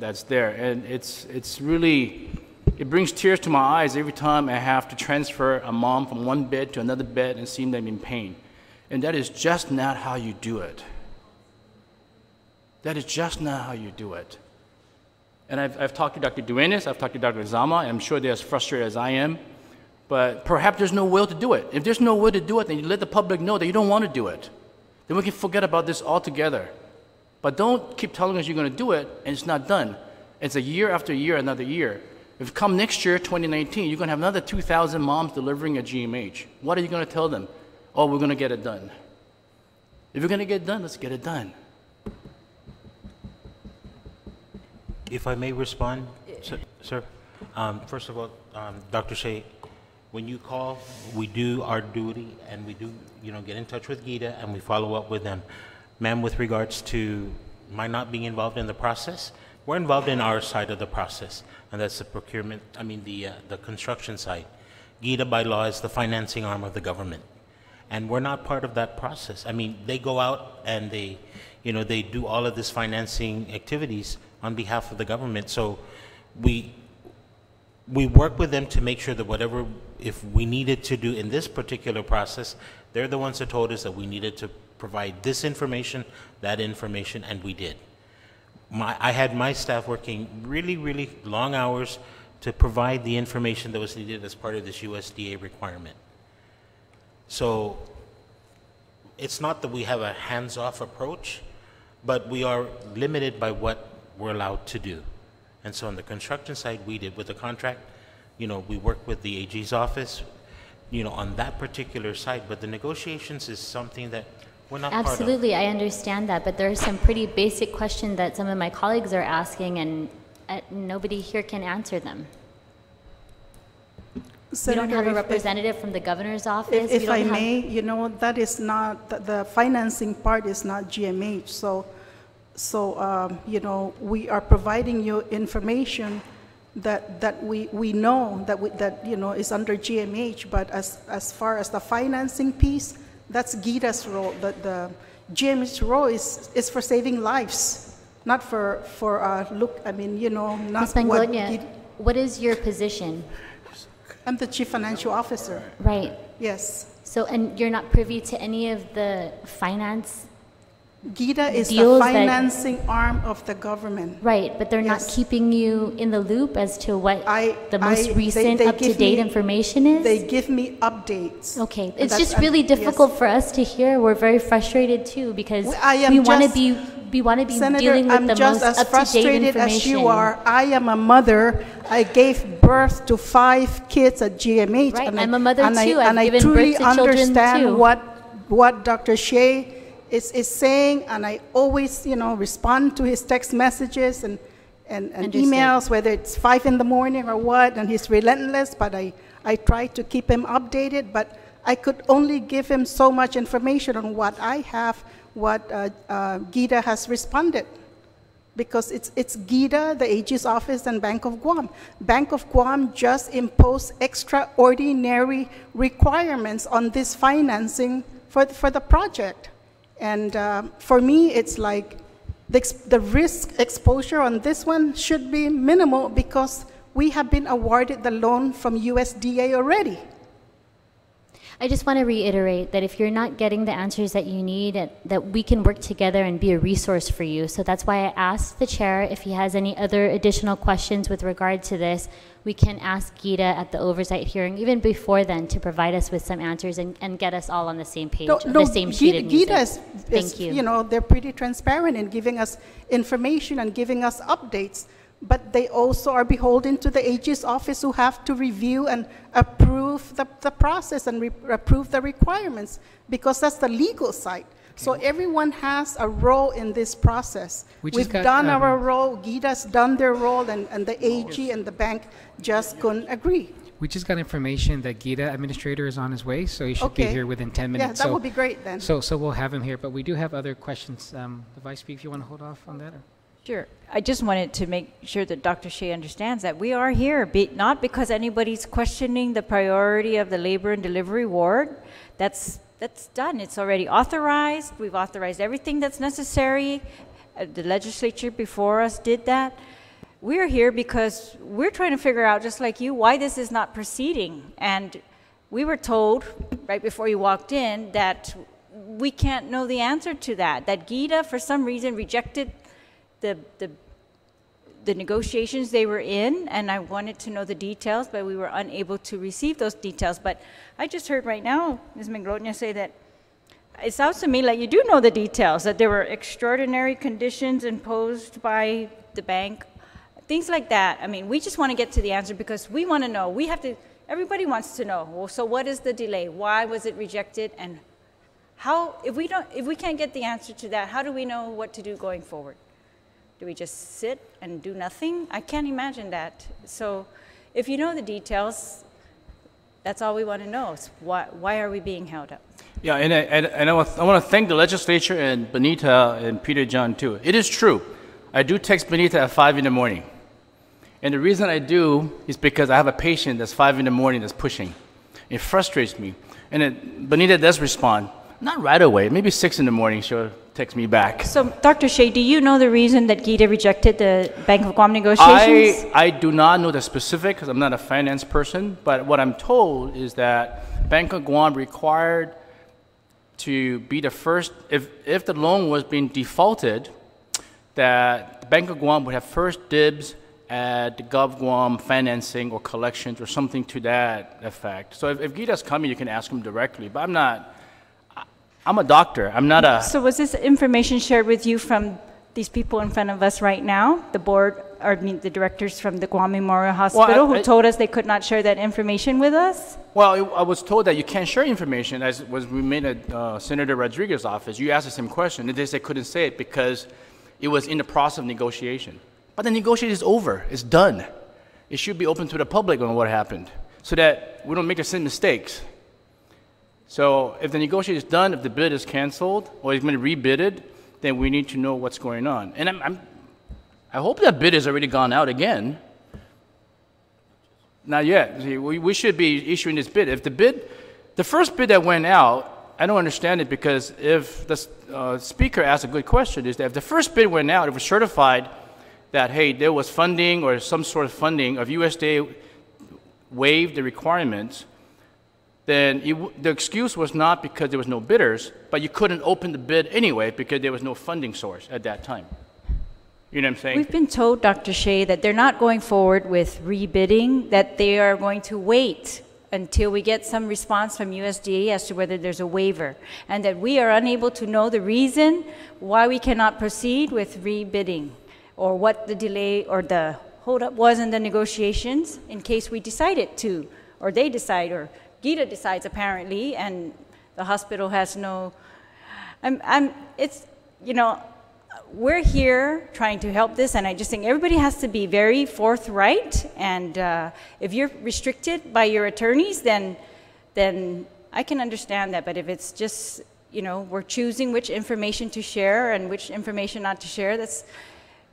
that's there, and it's really. It brings tears to my eyes every time I have to transfer a mom from one bed to another bed and seeing them in pain. And that is just not how you do it. That is just not how you do it. And I've talked to Dr. Duenas, I've talked to Dr. Zama, and I'm sure they're as frustrated as I am. But perhaps there's no will to do it. If there's no will to do it, then you let the public know that you don't want to do it. Then we can forget about this altogether. But don't keep telling us you're going to do it, and it's not done. It's a year after year, another year. If come next year, 2019, you're going to have another 2,000 moms delivering a GMH. What are you going to tell them? Oh, we're going to get it done. If you're going to get it done, let's get it done. If I may respond, sir. First of all, Dr. Shea, when you call, we do our duty, and we do, get in touch with GITA, and we follow up with them. Ma'am, with regards to my not being involved in the process, we're involved in our side of the process, and that's the procurement, the construction side. GITA by law is the financing arm of the government, and we're not part of that process. They go out and they do all of this financing activities on behalf of the government. So we work with them to make sure that whatever, if we needed to do in this particular process, they're the ones that told us that we needed to provide this information, that information, and we did. I had my staff working really, really long hours to provide the information that was needed as part of this USDA requirement. So it's not that we have a hands-off approach, but we are limited by what we're allowed to do. And so on the construction side, we did with the contract, we worked with the AG's office, on that particular side, but the negotiations is something that we're not Absolutely, part of. I understand that, but there are some pretty basic questions that some of my colleagues are asking, and nobody here can answer them. Senator, we don't have a representative from the governor's office. If I may, that is not, the financing part is not GMH. So we are providing you information that we know that is under GMH, but as far as the financing piece, that's GITA's role. The GMH's role is for saving lives, not for not Ms. Mangonia, what is your position? I'm the Chief Financial Officer. Right. Yes. So, and you're not privy to any of the finance GITA is the financing arm of the government. Right, but they're not keeping you in the loop as to what the most recent up-to-date information is? They give me updates. Okay, it's just really difficult for us to hear. We're very frustrated too because we want to be Senator, dealing with I'm the just most as up-to-date frustrated information. as you are. I am a mother. I gave birth to 5 kids at GMH. Right, and I'm a mother too. And I've I given truly birth to children understand too. what Dr. Shea is saying, and I always, respond to his text messages and emails, whether it's 5 in the morning or what, and he's relentless, but I try to keep him updated, but I could only give him so much information on what I have, what GITA has responded, because it's GITA, the AG's office, and Bank of Guam. Bank of Guam just imposed extraordinary requirements on this financing for the project. And for me, it's like the risk exposure on this one should be minimal because we have been awarded the loan from USDA already. I just want to reiterate that if you're not getting the answers that you need, that we can work together and be a resource for you. So that's why I asked the chair if he has any other additional questions with regard to this. We can ask Gita at the oversight hearing, even before then, to provide us with some answers and get us all on the same page, the same sheet of music. Gita is, you know, they're pretty transparent in giving us information and giving us updates. But they also are beholden to the AG's office, who have to review and approve the process and approve the requirements, because that's the legal side. Okay. So everyone has a role in this process. We've done our role, Gita's done their role, and the AG and the bank just couldn't agree. We just got information that Gita administrator is on his way, so he should be here within 10 minutes. Yeah, that would be great then. So we'll have him here, but we do have other questions. The Vice Speaker, if you want to hold off on that? Or? Sure. I just wanted to make sure that Dr. Shea understands that we are here, not because anybody's questioning the priority of the labor and delivery ward. That's done. It's already authorized. We've authorized everything that's necessary. The legislature before us did that. We're here because we're trying to figure out, just like you, why this is not proceeding. And we were told right before you walked in that we can't know the answer to that, that Gita, for some reason, rejected the negotiations they were in, and I wanted to know the details, but we were unable to receive those details. But I just heard right now Ms. Manglotnia say that it sounds to me like you do know the details, that there were extraordinary conditions imposed by the bank, things like that. I mean, we just want to get to the answer because we want to know. We have to, everybody wants to know. Well, so what is the delay? Why was it rejected? And how, if we can't get the answer to that, how do we know what to do going forward? Do we just sit and do nothing? I can't imagine that. So if you know the details, that's all we want to know. Is why are we being held up? Yeah, and I want to thank the legislature and Benita and Peter John too. It is true. I do text Benita at 5 in the morning. And the reason I do is because I have a patient that's 5 in the morning that's pushing. It frustrates me. And Benita does respond. Not right away. Maybe 6 in the morning she'll text me back. So, Dr. Shea, do you know the reason that Gita rejected the Bank of Guam negotiations? I do not know the specific because I'm not a finance person, but what I'm told is that Bank of Guam required to be the first, if the loan was being defaulted, that the Bank of Guam would have first dibs at the Gov Guam financing or collections or something to that effect. So if Gita's coming, you can ask him directly, but I'm a doctor. I'm not a... So was this information shared with you from these people in front of us right now? The board, or I mean the directors from the Guam Memorial Hospital who told us they could not share that information with us? Well, I was told that you can't share information, as was made at Senator Rodriguez's office. You asked the same question, and they said couldn't say it because it was in the process of negotiation. But the negotiation is over. It's done. It should be open to the public on what happened so that we don't make the same mistakes. So if the negotiation is done, if the bid is canceled or it's been rebid, then we need to know what's going on. And I hope that bid has already gone out again. Not yet. See, we should be issuing this bid. If the first bid that went out, I don't understand it because if the speaker asked a good question, is that if the first bid went out, it was certified that, hey, there was funding or some sort of funding of USDA waived the requirements, then the excuse was not because there was no bidders, but you couldn't open the bid anyway because there was no funding source at that time. You know what I'm saying? We've been told, Dr. Shea, that they're not going forward with rebidding, that they are going to wait until we get some response from USDA as to whether there's a waiver, and that we are unable to know the reason why we cannot proceed with rebidding, or what the delay or the holdup was in the negotiations in case we decided to, or they decide, or Gita decides apparently, and the hospital has no, it's, you know, we're here trying to help this, and I just think everybody has to be very forthright, and if you're restricted by your attorneys, then I can understand that, but if it's just, you know, we're choosing which information to share and which information not to share, that's,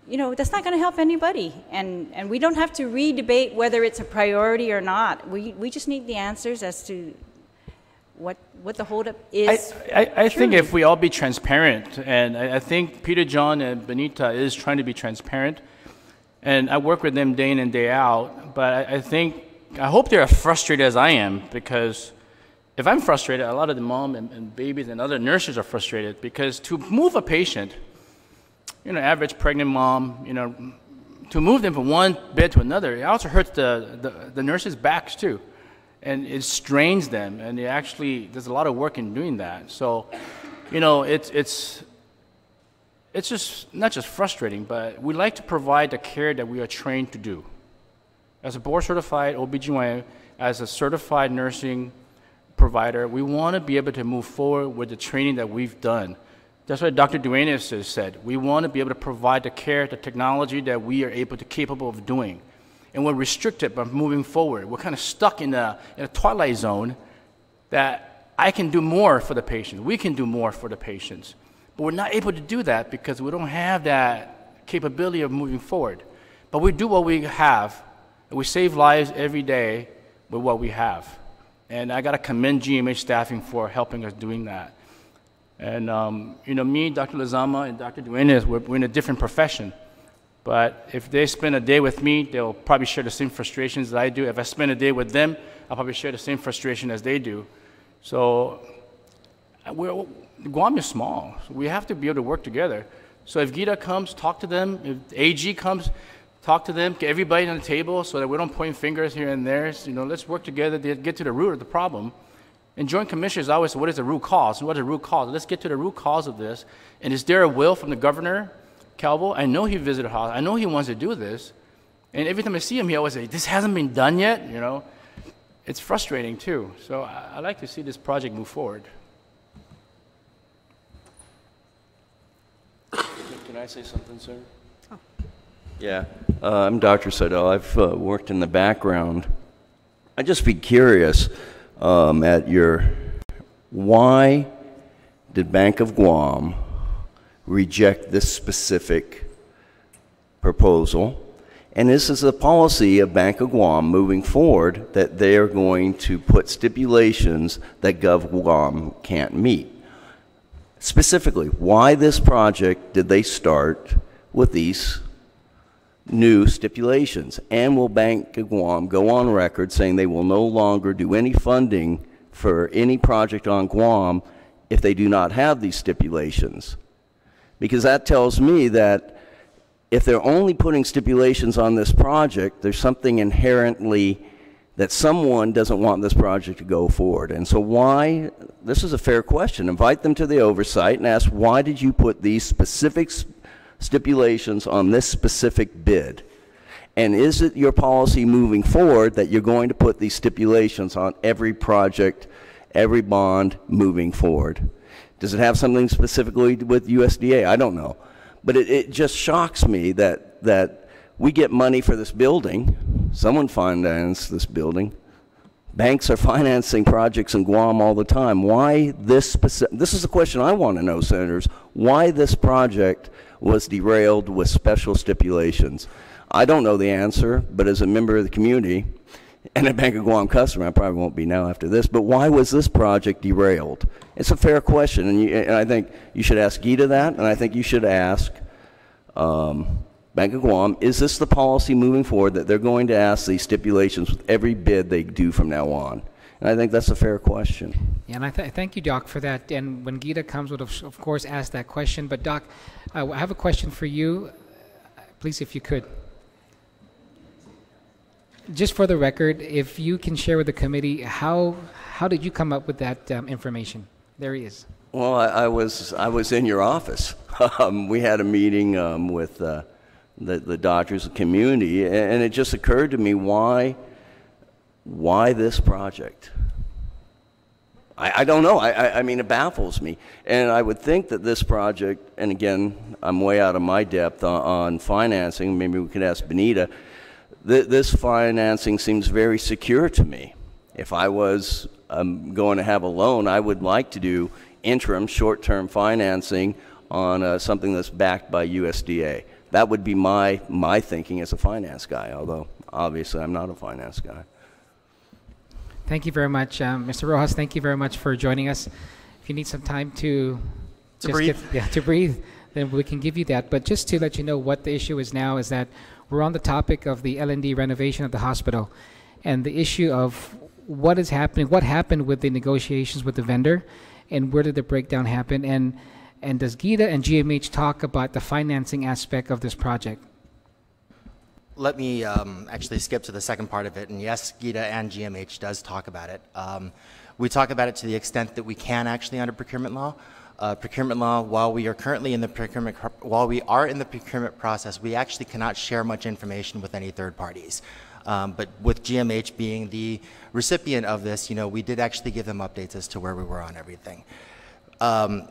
you know, that's not going to help anybody, and we don't have to re-debate whether it's a priority or not. We just need the answers as to what the holdup is. I think if we all be transparent, and I think Peter John and Benita is trying to be transparent, and I work with them day in and day out, but I hope they're as frustrated as I am, because if I'm frustrated, a lot of the mom and babies and other nurses are frustrated because to move a patient, average pregnant mom, to move them from one bed to another, it also hurts the nurses' backs too. And it strains them, and there's a lot of work in doing that. So, it's just not just frustrating, but we like to provide the care that we are trained to do. As a board-certified OBGYN, as a certified nursing provider, we want to be able to move forward with the training that we've done. That's what Dr. Duenas has said. We want to be able to provide the care, the technology that we are capable of doing. And we're restricted by moving forward. We're kind of stuck in a twilight zone that I can do more for the patient. We can do more for the patients. But we're not able to do that because we don't have that capability of moving forward. But we do what we have, and we save lives every day with what we have. And I got to commend GMH staffing for helping us doing that. And, me, Dr. Lizama, and Dr. Duenas, we're in a different profession. But if they spend a day with me, they'll probably share the same frustrations that I do. If I spend a day with them, I'll probably share the same frustration as they do. So Guam is small. So we have to be able to work together. So if Gita comes, talk to them. If AG comes, talk to them. Get everybody on the table so that we don't point fingers here and there. Let's work together to get to the root of the problem. And Joint Commission is always, what is the root cause? What is the root cause? Let's get to the root cause of this. And is there a will from the governor, Calvo? I know he visited hospital. I know he wants to do this. And every time I see him, he always says, this hasn't been done yet, It's frustrating, too. So I like to see this project move forward. Can I say something, sir? Oh. Yeah. I'm Dr. Seidel. I've worked in the background. I'd just be curious why did Bank of Guam reject this specific proposal? And this is a policy of Bank of Guam moving forward that they are going to put stipulations that Gov Guam can't meet. Specifically, why this project did they start with these new stipulations? And will Bank of Guam go on record saying they will no longer do any funding for any project on Guam if they do not have these stipulations? Because that tells me that if they're only putting stipulations on this project, there's something inherently that someone doesn't want this project to go forward. And so why, this is a fair question, invite them to the oversight and ask, why did you put these specific stipulations on this specific bid? And is it your policy moving forward that you're going to put these stipulations on every project, every bond moving forward? Does it have something specifically with USDA? I don't know. But it just shocks me that we get money for this building. Someone financed this building. Banks are financing projects in Guam all the time. Why this specific? This is the question I want to know, Senators. Why this project was derailed with special stipulations? I don't know the answer, but as a member of the community and a Bank of Guam customer, I probably won't be now after this, but why was this project derailed? It's a fair question, and I think you should ask Gita that, and I think you should ask Bank of Guam, is this the policy moving forward that they're going to ask these stipulations with every bid they do from now on? And I think that's a fair question. Yeah, and I thank you, Doc, for that. And when Gita comes, we'll of course ask that question. But Doc, I have a question for you. Please, if you could. Just for the record, if you can share with the committee, how did you come up with that information? There he is. Well, I was in your office. We had a meeting with the doctors, the community, and it just occurred to me, why this project? I don't know. I mean, it baffles me. And I would think that this project, and again, I'm way out of my depth on financing. Maybe we could ask Benita. This financing seems very secure to me. If I was going to have a loan, I would like to do interim short-term financing on something that's backed by USDA. That would be my thinking as a finance guy, although obviously I'm not a finance guy. Thank you very much. Mr. Rojas, thank you very much for joining us. If you need some time to breathe, then we can give you that. But just to let you know what the issue is now is that we're on the topic of the L&D renovation of the hospital, and the issue of what is happening, what happened with the negotiations with the vendor, and where did the breakdown happen, and does GIDA and GMH talk about the financing aspect of this project? Let me actually skip to the second part of it, and yes, GIDA and GMH does talk about it. We talk about it to the extent that we can actually under procurement law. Procurement law, while we are currently in the procurement, process, we actually cannot share much information with any third parties. But with GMH being the recipient of this, we did actually give them updates as to where we were on everything. The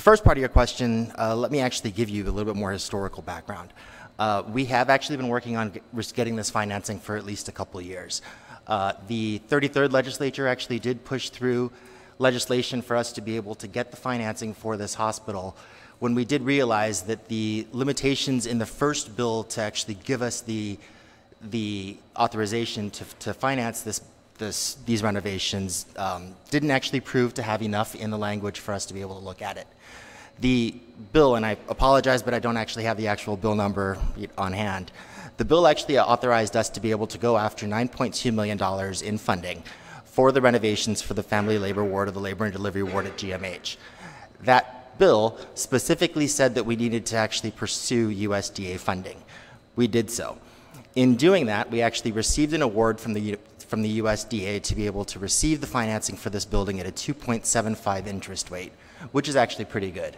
first part of your question, let me actually give you a little bit more historical background. We have actually been working on getting this financing for at least a couple of years. The 33rd legislature actually did push through legislation for us to be able to get the financing for this hospital when we did realize that the limitations in the first bill to actually give us the authorization to finance these renovations didn't actually prove to have enough in the language for us to be able to look at it. The bill, and I apologize, but I don't actually have the actual bill number on hand. The bill actually authorized us to be able to go after $9.2 million in funding for the renovations for the Family Labor Ward or the Labor and Delivery Ward at GMH. That bill specifically said that we needed to actually pursue USDA funding. We did so. In doing that, we actually received an award from the USDA to be able to receive the financing for this building at a 2.75 interest rate, which is actually pretty good.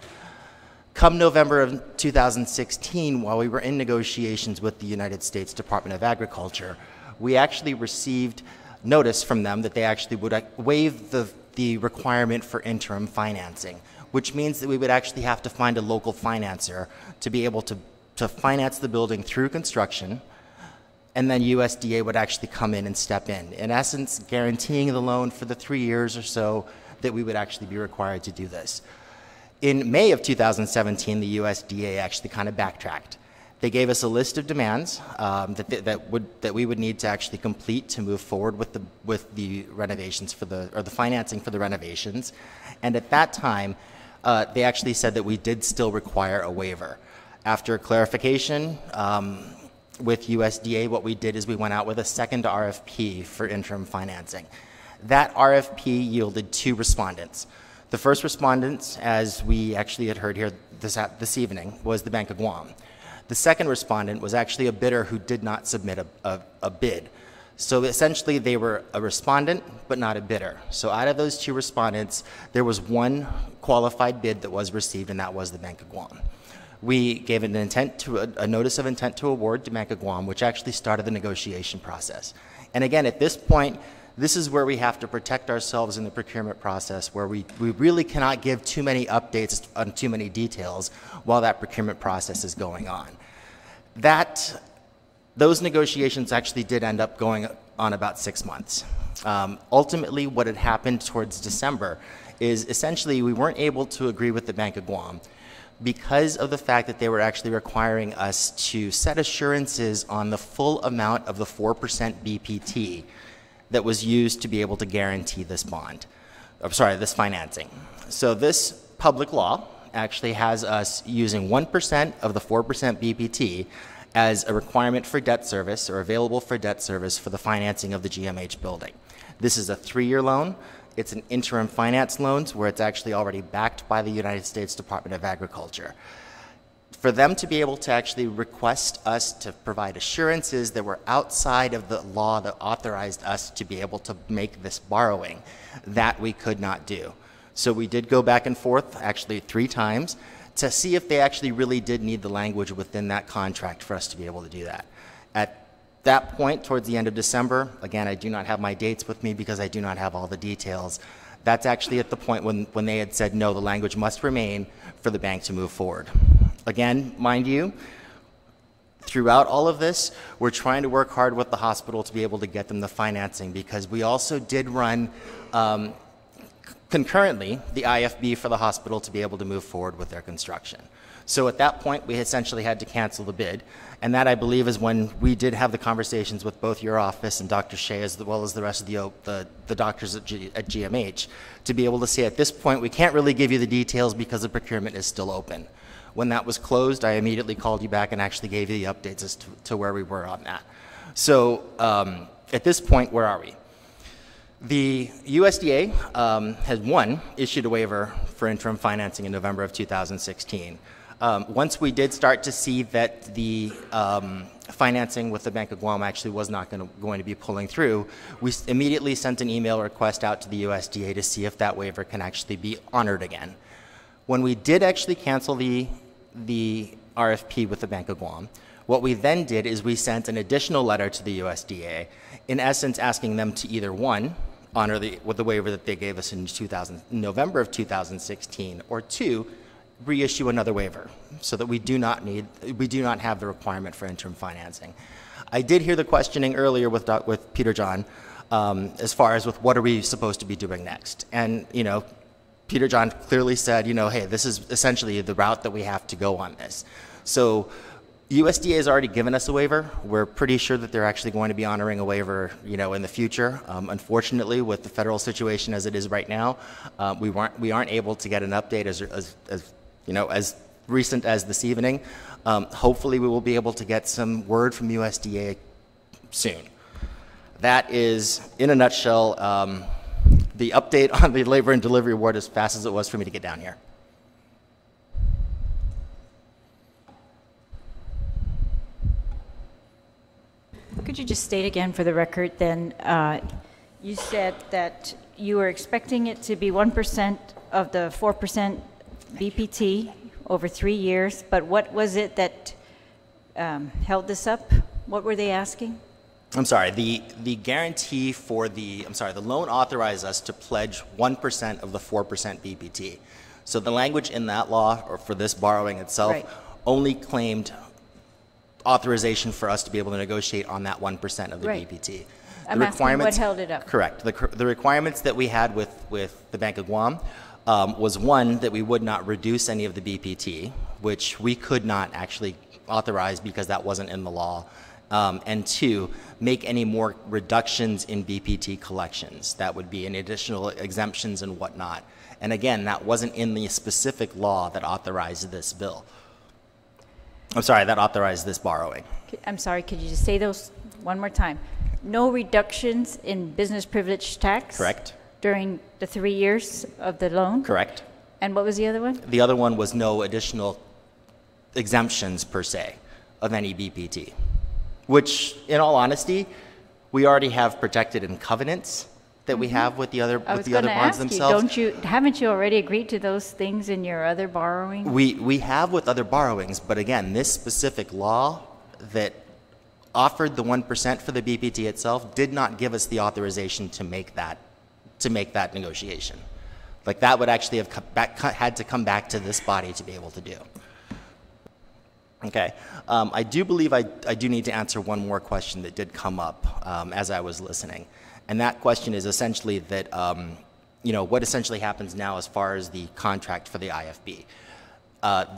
Come November of 2016, while we were in negotiations with the United States Department of Agriculture, we actually received notice from them that they actually would waive the requirement for interim financing, which means that we would actually have to find a local financer to be able to finance the building through construction, and then USDA would actually come in and step in essence, guaranteeing the loan for the 3 years or so that we would actually be required to do this. In May of 2017, the USDA actually kind of backtracked. They gave us a list of demands that we would need to actually complete to move forward with the renovations or the financing for the renovations, and at that time, they actually said that we did still require a waiver. After clarification with USDA, what we did is we went out with a second RFP for interim financing. That RFP yielded 2 respondents. The first respondent, as we actually had heard here this evening, was the Bank of Guam. The second respondent was actually a bidder who did not submit a bid. So essentially they were a respondent, but not a bidder. So out of those 2 respondents, there was 1 qualified bid that was received, and that was the Bank of Guam. We gave a notice of intent to award to Bank of Guam, which actually started the negotiation process. And again, at this point, this is where we have to protect ourselves in the procurement process, where we really cannot give too many updates on too many details while that procurement process is going on. Those negotiations actually did end up going on about 6 months. Ultimately, what had happened towards December is essentially we weren't able to agree with the Bank of Guam because of the fact that they were actually requiring us to set assurances on the full amount of the 4% BPT that was used to be able to guarantee this this financing. So this public law actually has us using 1% of the 4% BPT as a requirement for debt service or available for debt service for the financing of the GMH building. This is a 3-year loan. It's an interim finance loan where it's actually already backed by the United States Department of Agriculture. For them to be able to actually request us to provide assurances that were outside of the law that authorized us to be able to make this borrowing, that we could not do. So we did go back and forth, actually 3 times, to see if they actually really did need the language within that contract for us to be able to do that. At that point, towards the end of December, again, I do not have my dates with me because I do not have all the details. That's actually at the point when they had said, no, the language must remain for the bank to move forward. Again, mind you, throughout all of this, we're trying to work hard with the hospital to be able to get them the financing, because we also did run concurrently the IFB for the hospital to be able to move forward with their construction. So at that point, we essentially had to cancel the bid, and that, I believe, is when we did have the conversations with both your office and Dr. Shea, as well as the rest of the doctors at GMH, to be able to say, at this point, we can't really give you the details because the procurement is still open. When that was closed, I immediately called you back and actually gave you the updates as to where we were on that. So at this point, where are we? The USDA has, one, issued a waiver for interim financing in November of 2016. Once we did start to see that the financing with the Bank of Guam actually was not going to be pulling through, we immediately sent an email request out to the USDA to see if that waiver can actually be honored again. When we did actually cancel the RFP with the Bank of Guam, what we then did is we sent an additional letter to the USDA, in essence asking them to either, one, honor with the waiver that they gave us in November of 2016, or two, reissue another waiver so that we do not have the requirement for interim financing. I did hear the questioning earlier with Peter John as far as with what are we supposed to be doing next. And, Peter John clearly said, hey, this is essentially the route that we have to go on this. So USDA has already given us a waiver. We're pretty sure that they're actually going to be honoring a waiver, in the future. Unfortunately, with the federal situation as it is right now, we aren't able to get an update as recent as this evening. Hopefully, we will be able to get some word from USDA soon. That is, in a nutshell, the update on the labor and delivery award as fast as it was for me to get down here. Could you just state again for the record then, you said that you were expecting it to be 1% of the 4% BPT over 3 years, but what was it that held this up? What were they asking? I'm sorry, the guarantee for the loan authorized us to pledge 1% of the 4% BPT. So the language in that law, or for this borrowing itself, right, only claimed authorization for us to be able to negotiate on that 1% of the right. BPT. I'm asking what held it up. Correct. The requirements that we had with the Bank of Guam was, one, that we would not reduce any of the BPT, which we could not actually authorize because that wasn't in the law, and two, make any more reductions in BPT collections. That would be any additional exemptions and whatnot. And again, that wasn't in the specific law that authorized this bill. I'm sorry, that authorized this borrowing. I'm sorry, could you just say those one more time? No reductions in business privilege tax? Correct. During the 3 years of the loan? Correct. And what was the other one? The other one was no additional exemptions per se of any BPT, which, in all honesty, we already have protected in covenants that we have with the other bonds themselves. Haven't you already agreed to those things in your other borrowing? We have with other borrowings, but again, this specific law that offered the 1% for the BPT itself did not give us the authorization to make that negotiation. Like, that would actually have had to come back to this body to be able to do. Okay, I do believe I do need to answer one more question that did come up as I was listening. And that question is essentially that, what essentially happens now as far as the contract for the IFB.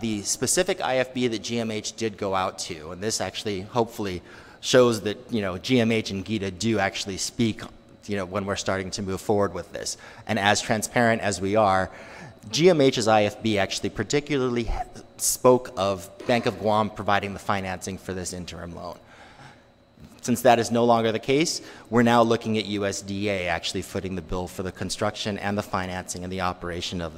The specific IFB that GMH did go out to, and this actually hopefully shows that, GMH and GITA do actually speak, when we're starting to move forward with this. And as transparent as we are, GMH's IFB actually particularly spoke of Bank of Guam providing the financing for this interim loan. Since that is no longer the case, we're now looking at USDA actually footing the bill for the construction and the financing and the operation of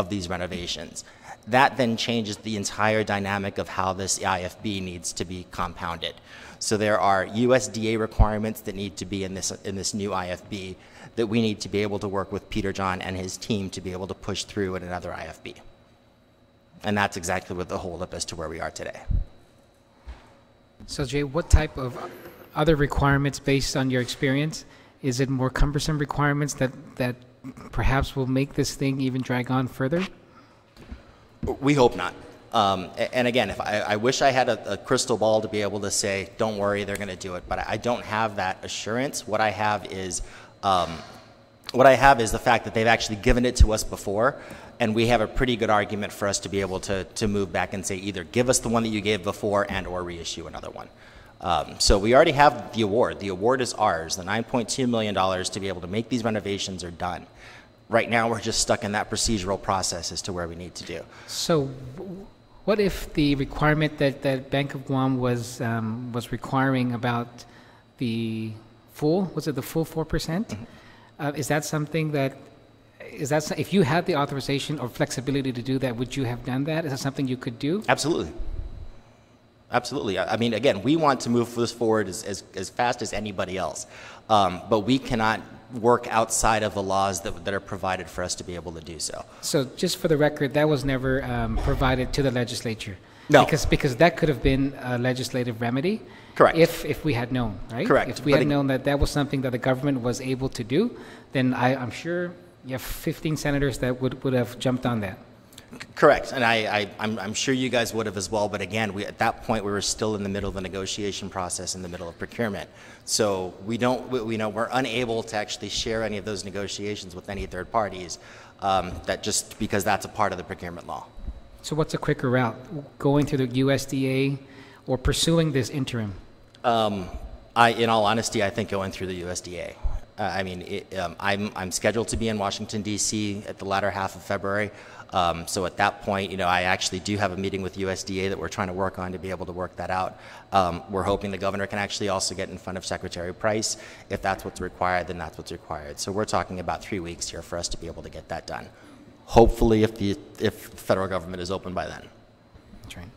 these renovations. That then changes the entire dynamic of how this IFB needs to be compounded. So there are USDA requirements that need to be in this new IFB that we need to be able to work with Peter John and his team to be able to push through in another IFB. And that's exactly what the holdup as to where we are today. So Jay, what type of other requirements, based on your experience, is it more cumbersome requirements that perhaps will make this thing even drag on further? We hope not. And again, if I wish I had a crystal ball to be able to say, don't worry, they're going to do it, but I don't have that assurance. What I have is the fact that they've actually given it to us before, and we have a pretty good argument for us to be able to move back and say either give us the one that you gave before and or reissue another one. So we already have the award. The award is ours. The $9.2 million to be able to make these renovations are done. Right now, we're just stuck in that procedural process as to where we need to do. So what if the requirement that Bank of Guam was requiring about the full, was it the full 4%? Is that something that, if you had the authorization or flexibility to do that, would you have done that? Is that something you could do? Absolutely. Absolutely. I mean, again, we want to move this forward as fast as anybody else, but we cannot work outside of the laws that are provided for us to be able to do so. So just for the record, that was never provided to the legislature? No. Because that could have been a legislative remedy? Correct. If we had known, right? Correct. If we had known that that was something that the government was able to do, then I'm sure you have 15 senators that would have jumped on that. Correct, and I'm sure you guys would have as well. But again, at that point we were still in the middle of the negotiation process, in the middle of procurement. So we're unable to actually share any of those negotiations with any third parties. That just because that's a part of the procurement law. So what's a quicker route? Going through the USDA or pursuing this interim? In all honesty, I think going through the USDA. I'm scheduled to be in Washington D.C. at the latter half of February. So at that point, I actually do have a meeting with USDA that we're trying to work on to be able to work that out. We're hoping the governor can actually also get in front of Secretary Price. If that's what's required, then that's what's required. So we're talking about 3 weeks here for us to be able to get that done. Hopefully, if the federal government is open by then. That's right.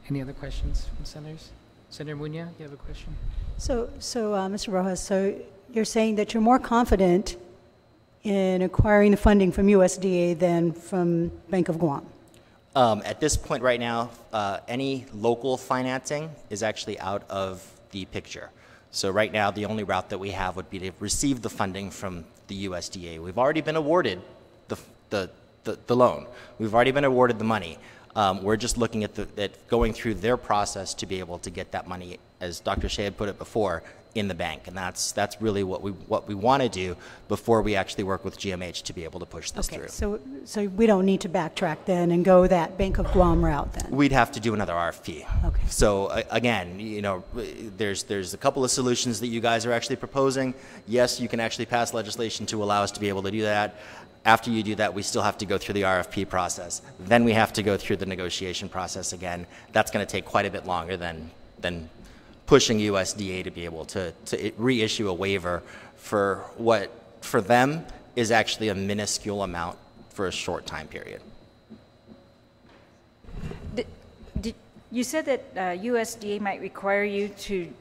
Any other questions from senators? Senator Muñoz, you have a question? So, Mr. Rojas, so you're saying that you're more confident in acquiring the funding from USDA than from Bank of Guam? At this point right now, any local financing is actually out of the picture. So right now, the only route that we have would be to receive the funding from the USDA. We've already been awarded the loan. We've already been awarded the money. We're just looking at going through their process to be able to get that money, as Dr. Shea had put it before, in the bank, and that's really what we want to do before we actually work with GMH to be able to push this through. So we don't need to backtrack then and go that Bank of Guam route then? We'd have to do another RFP. Okay. So again, there's a couple of solutions that you guys are actually proposing. Yes, you can actually pass legislation to allow us to be able to do that. After you do that, we still have to go through the RFP process. Then we have to go through the negotiation process again. That's going to take quite a bit longer than pushing USDA to be able to reissue a waiver for what, for them, is actually a minuscule amount for a short time period. You said that USDA might require you to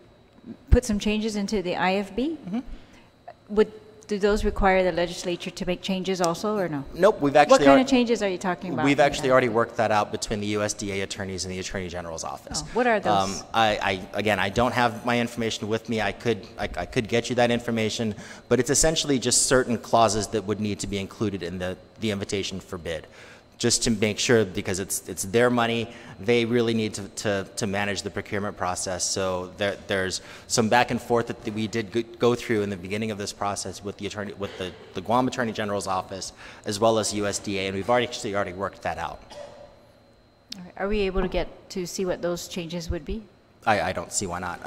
put some changes into the IFB? Mm-hmm. Do those require the legislature to make changes also, or no? Nope, we've actually... What kind of changes are you talking about? We've actually already worked that out between the USDA attorneys and the Attorney General's office. Oh, what are those? Again, I don't have my information with me. I could get you that information, but it's essentially just certain clauses that would need to be included in the invitation for bid, just to make sure, because it's their money, they really need to manage the procurement process. So there's some back and forth that we did go through in the beginning of this process with the Guam Attorney General's office as well as USDA, and we've already worked that out. All right. Are we able to get to see what those changes would be? I don't see why not.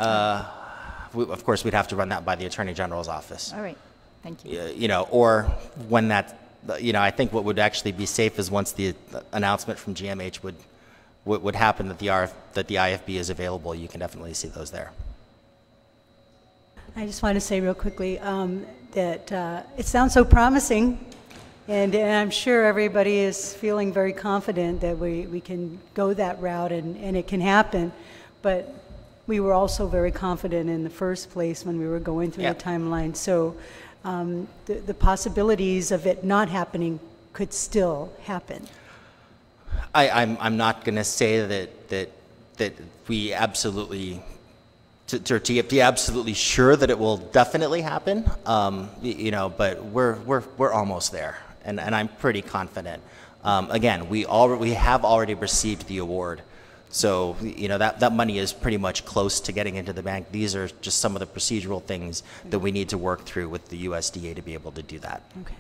Of course, we'd have to run that by the Attorney General's office. All right, thank you. Or when that. I think what would actually be safe is once the announcement from GMH would happen that the IFB is available, you can definitely see those there. I just want to say real quickly that it sounds so promising, and I'm sure everybody is feeling very confident that we can go that route and it can happen, but we were also very confident in the first place when we were going through the timeline. So the possibilities of it not happening could still happen. I'm not going to say that we absolutely to be absolutely sure that it will definitely happen. But we're almost there, and I'm pretty confident. Again, we have already received the award. So, that money is pretty much close to getting into the bank. These are just some of the procedural things that we need to work through with the USDA to be able to do that. Okay.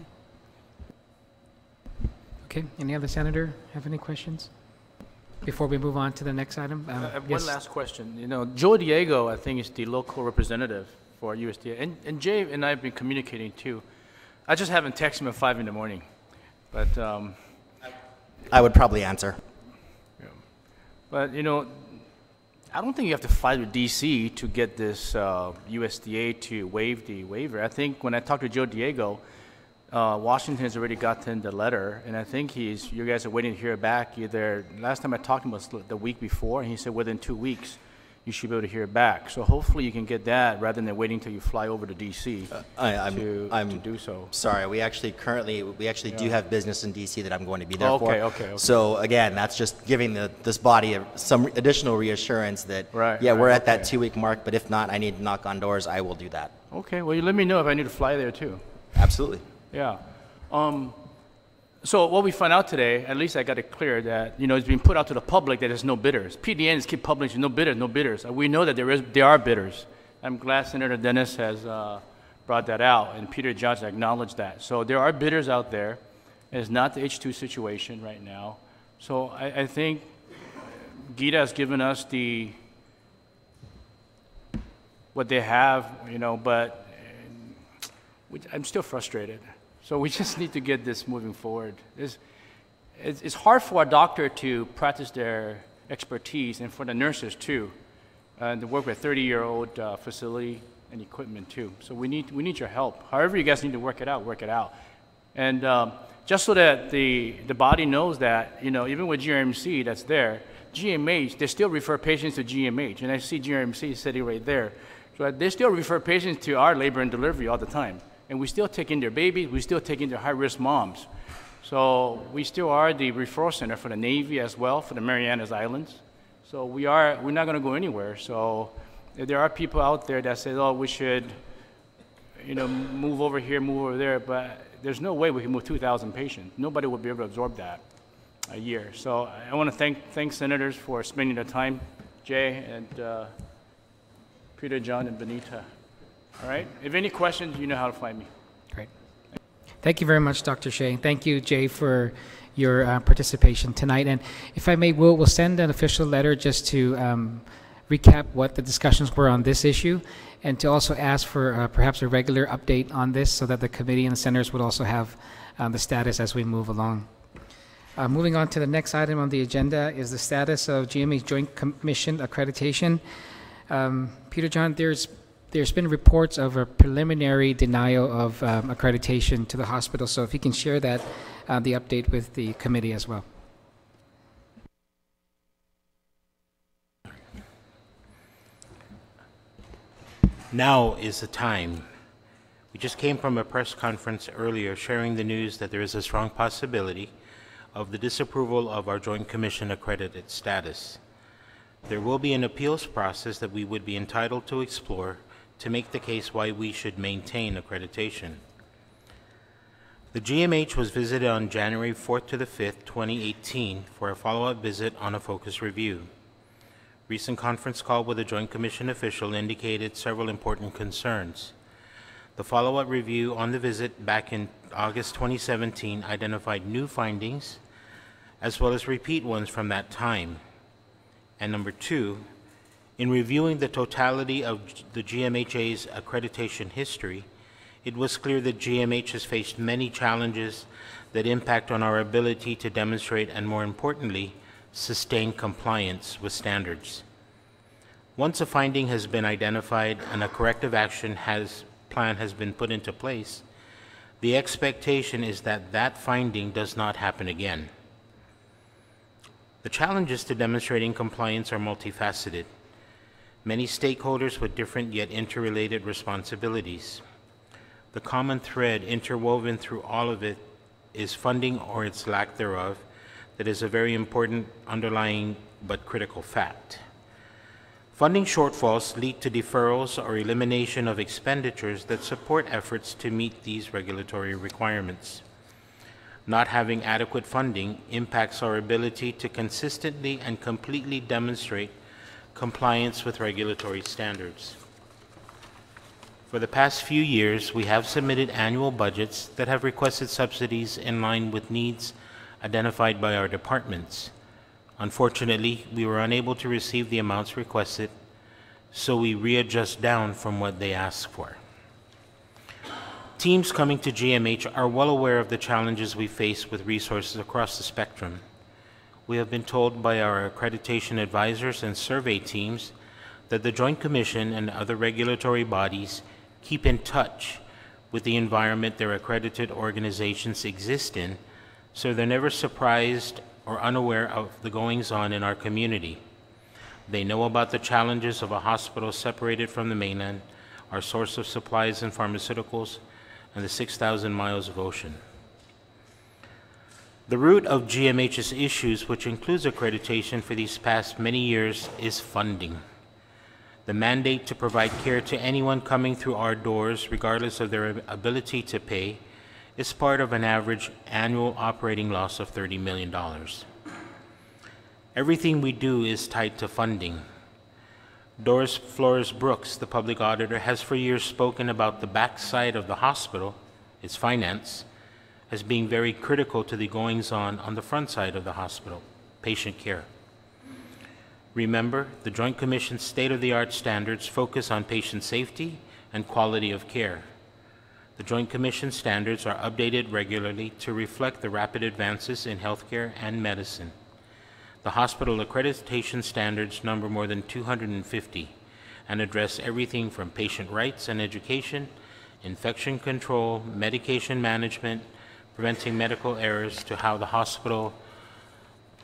Okay, any other senator have any questions? Before we move on to the next item? One last question. Joe Diego, I think, is the local representative for USDA. And Jay and I have been communicating too. I just haven't texted him at 5 in the morning. But I would probably answer. But, I don't think you have to fly to DC to get this USDA to waive the waiver. I think when I talked to Joe Diego, Washington has already gotten the letter, and I think you guys are waiting to hear back. Either last time I talked to him was the week before, and he said within 2 weeks you should be able to hear back. So hopefully you can get that rather than waiting till you fly over to DC to do so. Sorry, we actually do have business in DC that I'm going to be there for. Okay. So again, that's just giving this body some additional reassurance that we're at that 2 week mark. But if not, I need to knock on doors. I will do that. Okay. Well, you let me know if I need to fly there too. Absolutely. Yeah. So what we found out today, at least I got it clear, that it's been put out to the public that there's no bidders. PDNs keep publishing no bidders. We know that there are bidders. I'm glad Senator Dennis has brought that out, and Peter Johnson acknowledged that. So there are bidders out there. It's not the H2 situation right now. So I think Gita has given us what they have, but I'm still frustrated. So we just need to get this moving forward. It's hard for a doctor to practice their expertise, and for the nurses too, to work with a 30-year-old facility and equipment too. So we need your help. However you guys need to work it out. And just so that the body knows that, even with GRMC that's there, GMH, they still refer patients to GMH. And I see GRMC sitting right there. So they still refer patients to our labor and delivery all the time. And we still take in their babies, we still take in their high-risk moms. So we still are the referral center for the Navy as well, for the Marianas Islands. So we're not going to go anywhere. So if there are people out there that say, oh, we should, move over here, move over there, but there's no way we can move 2,000 patients. Nobody will be able to absorb that a year. So I want to thank senators for spending the time, Jay and Peter, John, and Benita. All right. If any questions, you know how to find me. Great. Thank you very much, Dr. Shea. Thank you, Jay, for your participation tonight. And if I may, we'll send an official letter just to recap what the discussions were on this issue, and to also ask for perhaps a regular update on this so that the committee and the senators would also have the status as we move along. Moving on to the next item on the agenda is the status of GMA Joint Commission accreditation. Peter John, there's been reports of a preliminary denial of accreditation to the hospital, so if you can share that, the update with the committee as well. Now is the time. We just came from a press conference earlier sharing the news that there is a strong possibility of the disapproval of our Joint Commission accredited status. There will be an appeals process that we would be entitled to explore to make the case why we should maintain accreditation. The GMH was visited on January 4th to the 5th, 2018 for a follow-up visit on a focus review. Recent conference call with a Joint Commission official indicated several important concerns. The follow-up review on the visit back in August 2017 identified new findings as well as repeat ones from that time. And number two, in reviewing the totality of the GMHA's accreditation history, it was clear that GMH has faced many challenges that impact on our ability to demonstrate and, more importantly, sustain compliance with standards. Once a finding has been identified and a corrective action plan has been put into place, the expectation is that that finding does not happen again. The challenges to demonstrating compliance are multifaceted. Many stakeholders with different yet interrelated responsibilities. The common thread interwoven through all of it is funding or its lack thereof that is a very important underlying but critical fact. Funding shortfalls lead to deferrals or elimination of expenditures that support efforts to meet these regulatory requirements. Not having adequate funding impacts our ability to consistently and completely demonstrate compliance with regulatory standards. For the past few years, we have submitted annual budgets that have requested subsidies in line with needs identified by our departments. Unfortunately, we were unable to receive the amounts requested, so we readjust down from what they asked for. Teams coming to GMH are well aware of the challenges we face with resources across the spectrum. we have been told by our accreditation advisors and survey teams that the Joint Commission and other regulatory bodies keep in touch with the environment their accredited organizations exist in, so they're never surprised or unaware of the goings-on in our community. They know about the challenges of a hospital separated from the mainland, our source of supplies and pharmaceuticals, and the 6,000 miles of ocean. The root of GMH's issues, which includes accreditation for these past many years, is funding. The mandate to provide care to anyone coming through our doors, regardless of their ability to pay, is part of an average annual operating loss of $30 million. Everything we do is tied to funding. Doris Flores Brooks, the public auditor, has for years spoken about the backside of the hospital, its finance, as being very critical to the goings-on the front side of the hospital, patient care. Remember, the Joint Commission's state-of-the-art standards focus on patient safety and quality of care. The Joint Commission standards are updated regularly to reflect the rapid advances in healthcare and medicine. The hospital accreditation standards number more than 250 and address everything from patient rights and education, infection control, medication management, preventing medical errors, to how the hospital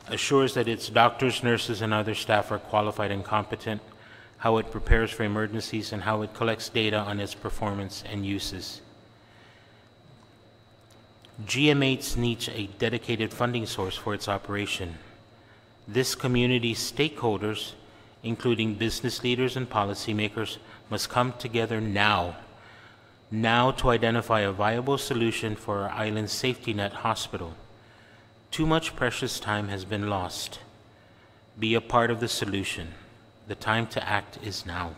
assures that its doctors, nurses, and other staff are qualified and competent, how it prepares for emergencies, and how it collects data on its performance and uses. GMH needs a dedicated funding source for its operation. This community's stakeholders, including business leaders and policymakers, must come together now to identify a viable solution for our island's safety net hospital. Too much precious time has been lost. Be a part of the solution. The time to act is now.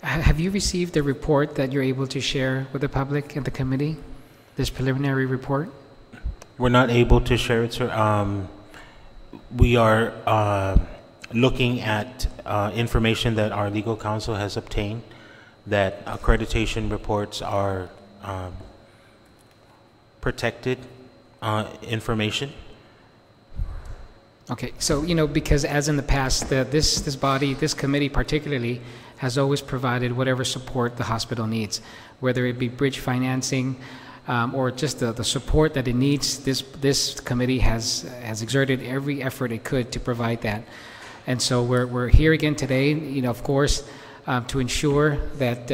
Have you received the report that you're able to share with the public and the committee, this preliminary report? We're not able to share it, sir. We are looking at information that our legal counsel has obtained, that accreditation reports are protected information. Okay, so, because as in the past, this body, this committee particularly, has always provided whatever support the hospital needs, whether it be bridge financing or just the support that it needs. This committee has exerted every effort it could to provide that. And so we're here again today, of course, to ensure that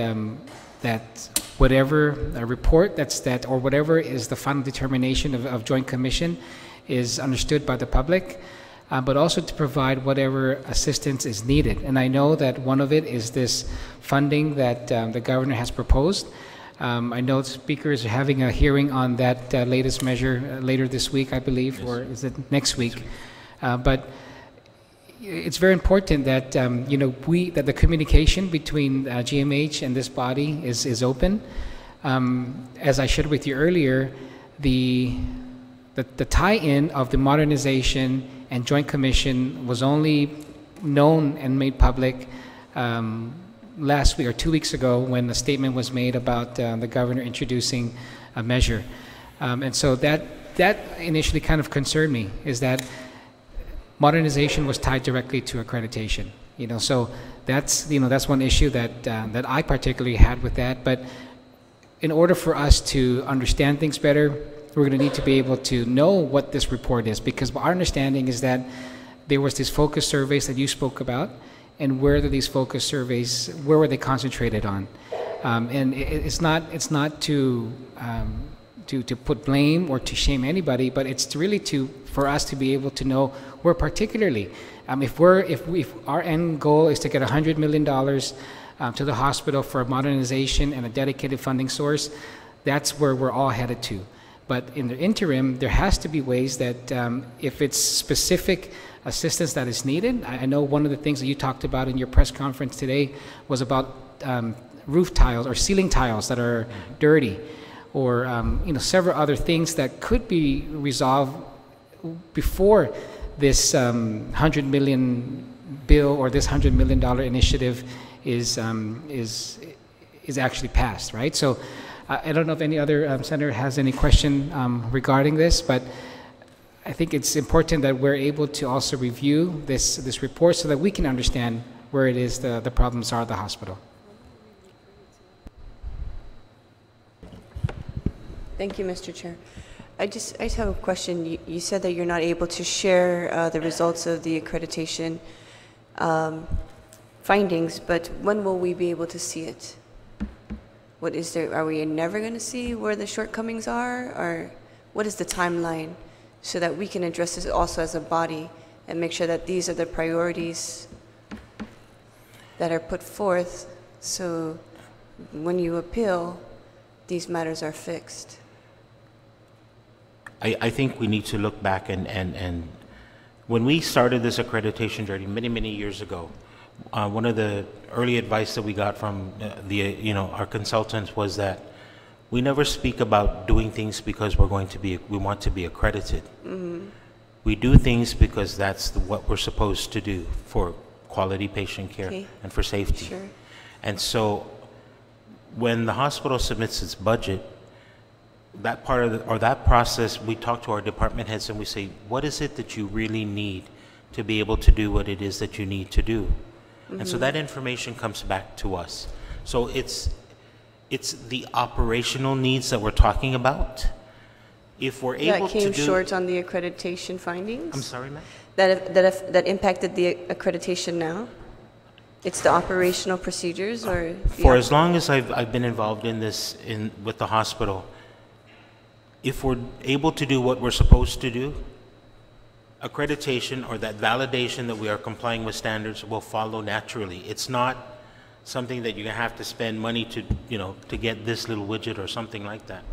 that whatever report or whatever is the final determination of Joint Commission is understood by the public, but also to provide whatever assistance is needed. And I know that one of it is this funding that the governor has proposed. I know the speaker is having a hearing on that latest measure later this week, I believe, yes. Or is it next week? But it's very important that that the communication between GMH and this body is open. As I shared with you earlier, the tie-in of the modernization and Joint Commission was only known and made public last week or 2 weeks ago, when a statement was made about the governor introducing a measure. And so that initially kind of concerned me, is that modernization was tied directly to accreditation. So that's one issue that I particularly had with that. But in order for us to understand things better, we're going to need to be able to know what this report is, because our understanding is that there was these focus surveys that you spoke about, and where were these focus surveys, where were they concentrated on? And it's not to put blame or to shame anybody, but it's really for us to be able to know where particularly, if our end goal is to get $100 million to the hospital for modernization and a dedicated funding source, that's where we're all headed to. But in the interim, there has to be ways that if it's specific assistance that is needed. I know one of the things that you talked about in your press conference today was about roof tiles or ceiling tiles that are dirty, or several other things that could be resolved before this $100 million bill or this $100 million initiative is actually passed, right? So I don't know if any other senator has any question regarding this, but I think it's important that we're able to also review this report so that we can understand where it is the problems are at the hospital. Thank you, Mr. Chair. I just have a question. You said that you're not able to share the results of the accreditation findings, but when will we be able to see it? What is there? Are we never going to see where the shortcomings are, or what is the timeline so that we can address this also as a body and make sure that these are the priorities that are put forth, so when you appeal, these matters are fixed? I think we need to look back and when we started this accreditation journey many years ago, one of the early advice that we got from our consultants was that we never speak about doing things because we want to be accredited. Mm-hmm. We do things because that's what we're supposed to do for quality patient care and for safety. Sure. And so when the hospital submits its budget, that part of that process, we talk to our department heads and we say, what is it that you really need to be able to do what it is that you need to do? Mm-hmm. And so that information comes back to us. So it's the operational needs that we're talking about. If we're able to do... That came short on the accreditation findings? I'm sorry, ma'am? That impacted the accreditation now? It's the operational procedures, or... For as long as I've been involved in this with the hospital, if we're able to do what we're supposed to do, accreditation or that validation that we are complying with standards will follow naturally. It's not something that you're gonna have to spend money to get this little widget or something like that.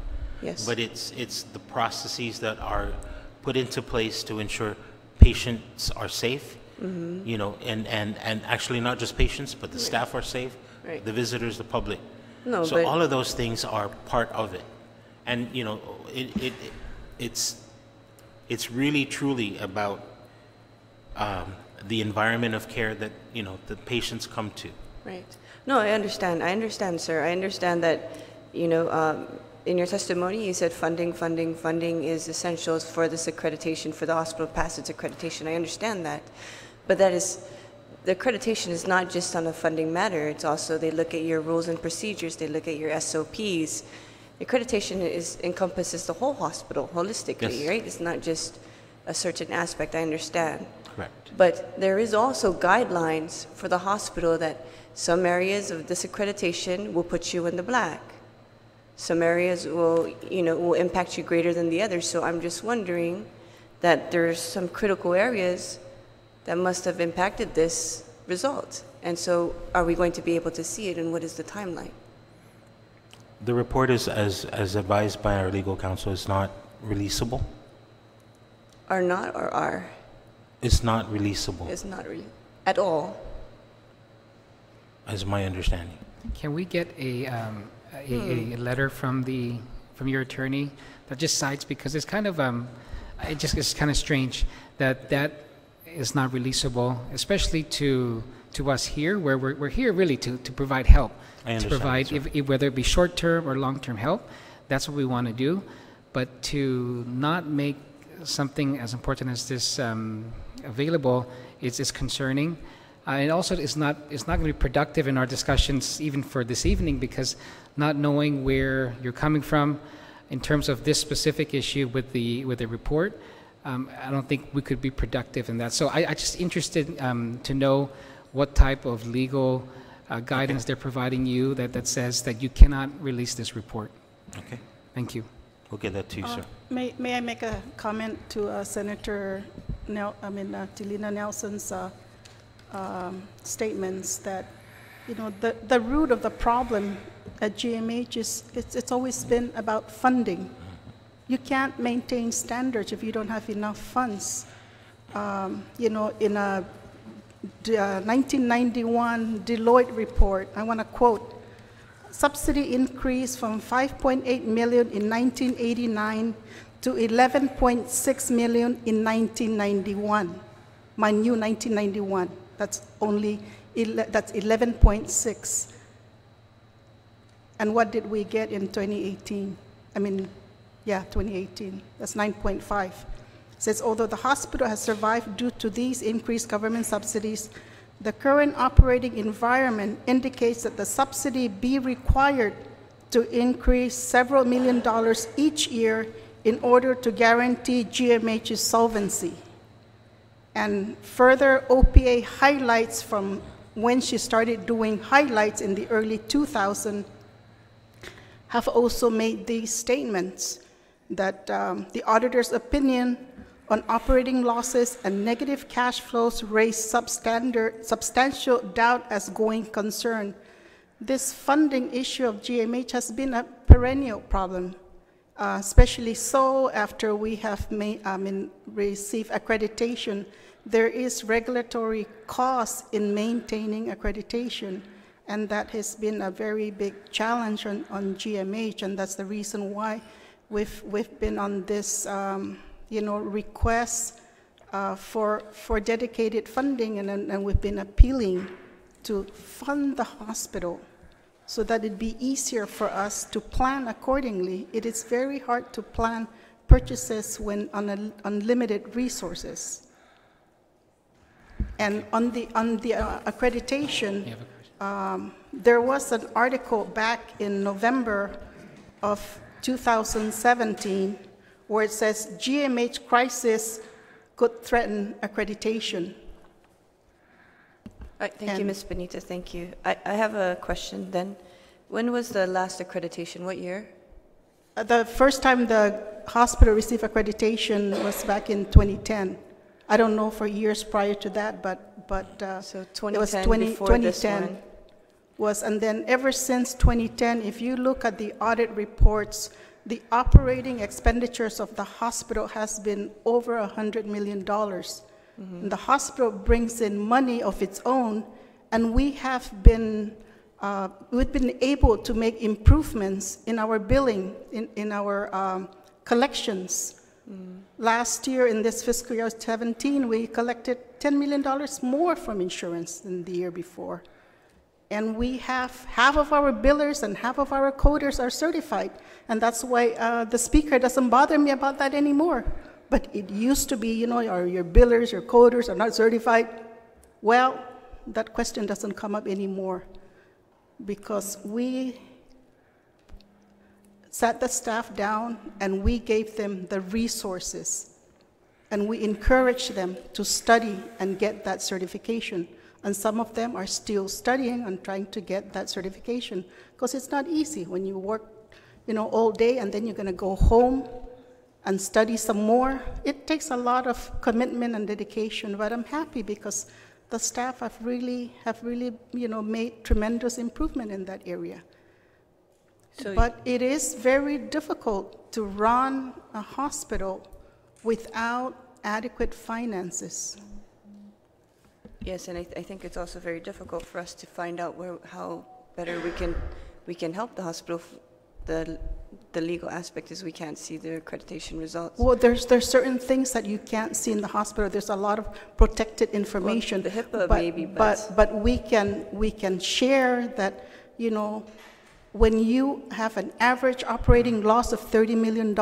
Yes. But it's the processes that are put into place to ensure patients are safe, mm-hmm. And actually not just patients, but the staff are safe, right. The visitors, the public. No, so all of those things are part of it. And it's really truly about the environment of care that the patients come to. Right. No, I understand. Sir. I understand that in your testimony you said funding is essential for this accreditation, for the hospital to pass its accreditation. I understand that, but the accreditation is not just on a funding matter. It's also, they look at your rules and procedures, they look at your SOPs. Accreditation encompasses the whole hospital holistically, yes. Right? It's not just a certain aspect, I understand. Correct. But there is also guidelines for the hospital that some areas of this accreditation will put you in the black. Some areas will impact you greater than the others. So I'm just wondering that there's some critical areas that must have impacted this result. And so are we going to be able to see it, and what is the timeline? The report is, as advised by our legal counsel, is not releasable. Are not or are? It's not releasable. It's not really at all. As my understanding. Can we get a letter from your attorney that just cites, because it's kind of it's kind of strange that is not releasable, especially to us here, where we're here really to provide help. To provide, whether it be short-term or long-term help. That's what we want to do. But to not make something as important as this available is concerning. And also, it's not going to be productive in our discussions even for this evening, because not knowing where you're coming from in terms of this specific issue with the report, I don't think we could be productive in that. So I'm just interested to know what type of legal guidance they're providing you that says that you cannot release this report. Okay. Thank you. We'll get that to you, sir. May I make a comment to Senator Tilina Nelson's statements that the root of the problem at GMH is it's always been about funding. You can't maintain standards if you don't have enough funds. In a 1991 Deloitte report, I want to quote, subsidy increased from 5.8 million in 1989 to 11.6 million in 1991. Mind you, 1991, that's 11.6. And what did we get in 2018? 2018. That's 9.5. It says, although the hospital has survived due to these increased government subsidies, the current operating environment indicates that the subsidy be required to increase several $million each year in order to guarantee GMH's solvency. And further, OPA highlights from when she started doing highlights in the early 2000s have also made these statements that the auditor's opinion on operating losses and negative cash flows raise substantial doubt as going concern. This funding issue of GMH has been a perennial problem, especially so after we have received accreditation. There is regulatory cost in maintaining accreditation, and that has been a very big challenge on GMH, and that's the reason why we've been on this request for dedicated funding, and we've been appealing to fund the hospital so that it'd be easier for us to plan accordingly. It is very hard to plan purchases when on unlimited resources. And on the accreditation, there was an article back in November of 2017 where it says GMH crisis could threaten accreditation. All right, thank you, Ms. Benitez, thank you. I have a question then. When was the last accreditation? What year? The first time the hospital received accreditation was back in 2010. I don't know for years prior to that, but so it was 2010 was, and then ever since 2010, if you look at the audit reports, the operating expenditures of the hospital has been over $100 million. Mm-hmm. And the hospital brings in money of its own, and we have been we've been able to make improvements in our billing, in our collections. Last year, in this fiscal year 17, we collected $10 million more from insurance than the year before. And we have half of our billers and half of our coders are certified. And that's why the speaker doesn't bother me about that anymore. But it used to be, your billers, your coders are not certified. Well, that question doesn't come up anymore because we sat the staff down and we gave them the resources and we encouraged them to study and get that certification. And some of them are still studying and trying to get that certification because it's not easy when you work, all day and then you're going to go home and study some more. It takes a lot of commitment and dedication, but I'm happy because the staff have really, made tremendous improvement in that area. But it is very difficult to run a hospital without adequate finances. Yes, and I think it's also very difficult for us to find out how better we can help the hospital. The legal aspect is we can't see the accreditation results. Well, there's certain things that you can't see in the hospital. There's a lot of protected information. Well, the HIPAA maybe, but we can share that, when you have an average operating loss of $30 million,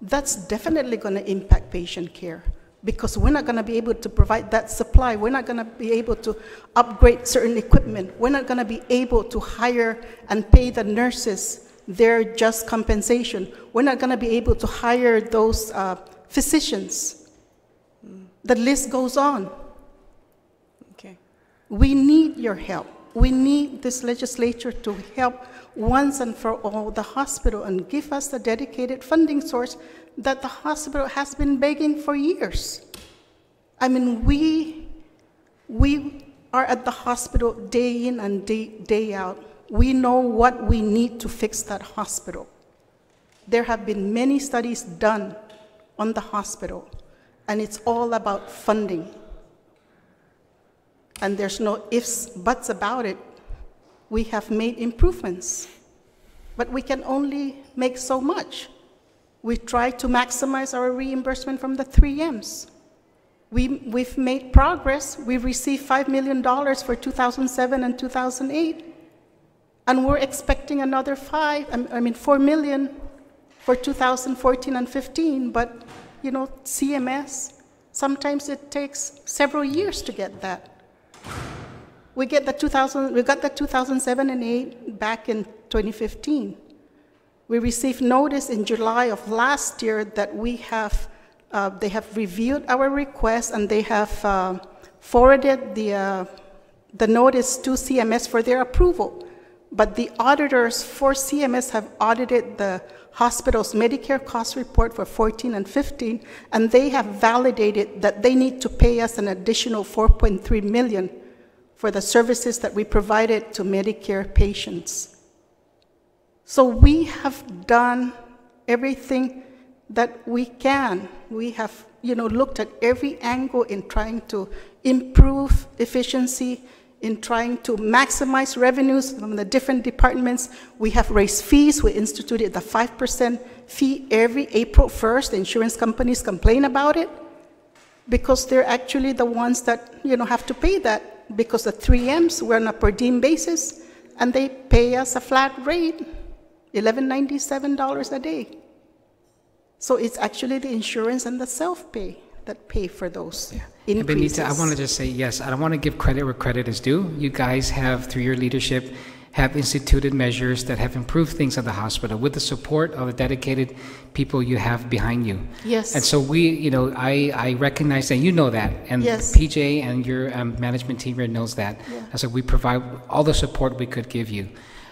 that's definitely going to impact patient care because we're not going to be able to provide that supply. We're not going to be able to upgrade certain equipment. We're not going to be able to hire and pay the nurses their just compensation. We're not going to be able to hire those physicians. The list goes on. Okay. We need your help. We need this legislature to help once and for all the hospital and give us the dedicated funding source that the hospital has been begging for years. I mean, we are at the hospital day in and day out. We know what we need to fix that hospital. There have been many studies done on the hospital, and it's all about funding. And there's no ifs, buts about it. We have made improvements, but we can only make so much. We try to maximize our reimbursement from the 3Ms. We've made progress. We received $5 million for 2007 and 2008. And we're expecting another 4 million for 2014 and 15, but CMS, sometimes it takes several years to get that. We got the 2007 and 8 back in 2015. We received notice in July of last year that they have reviewed our request and they have forwarded the notice to CMS for their approval. But the auditors for CMS have audited the hospital's Medicare cost report for 14 and 15, and they have validated that they need to pay us an additional $4.3 million for the services that we provided to Medicare patients. So we have done everything that we can. We have, looked at every angle in trying to improve efficiency, in trying to maximize revenues from the different departments. We have raised fees. We instituted the 5% fee every April 1st. The insurance companies complain about it because they're actually the ones that have to pay that, because the 3Ms, we're on a per diem basis, and they pay us a flat rate, $11.97 a day. So it's actually the insurance and the self-pay that pay for those increases. Benita, I want to just say, yes, I don't want to give credit where credit is due. You guys have, through your leadership, have instituted measures that have improved things at the hospital with the support of the dedicated people you have behind you. Yes. And so I recognize that, that, and yes. PJ and your management team here knows that. Yeah. And so we provide all the support we could give you.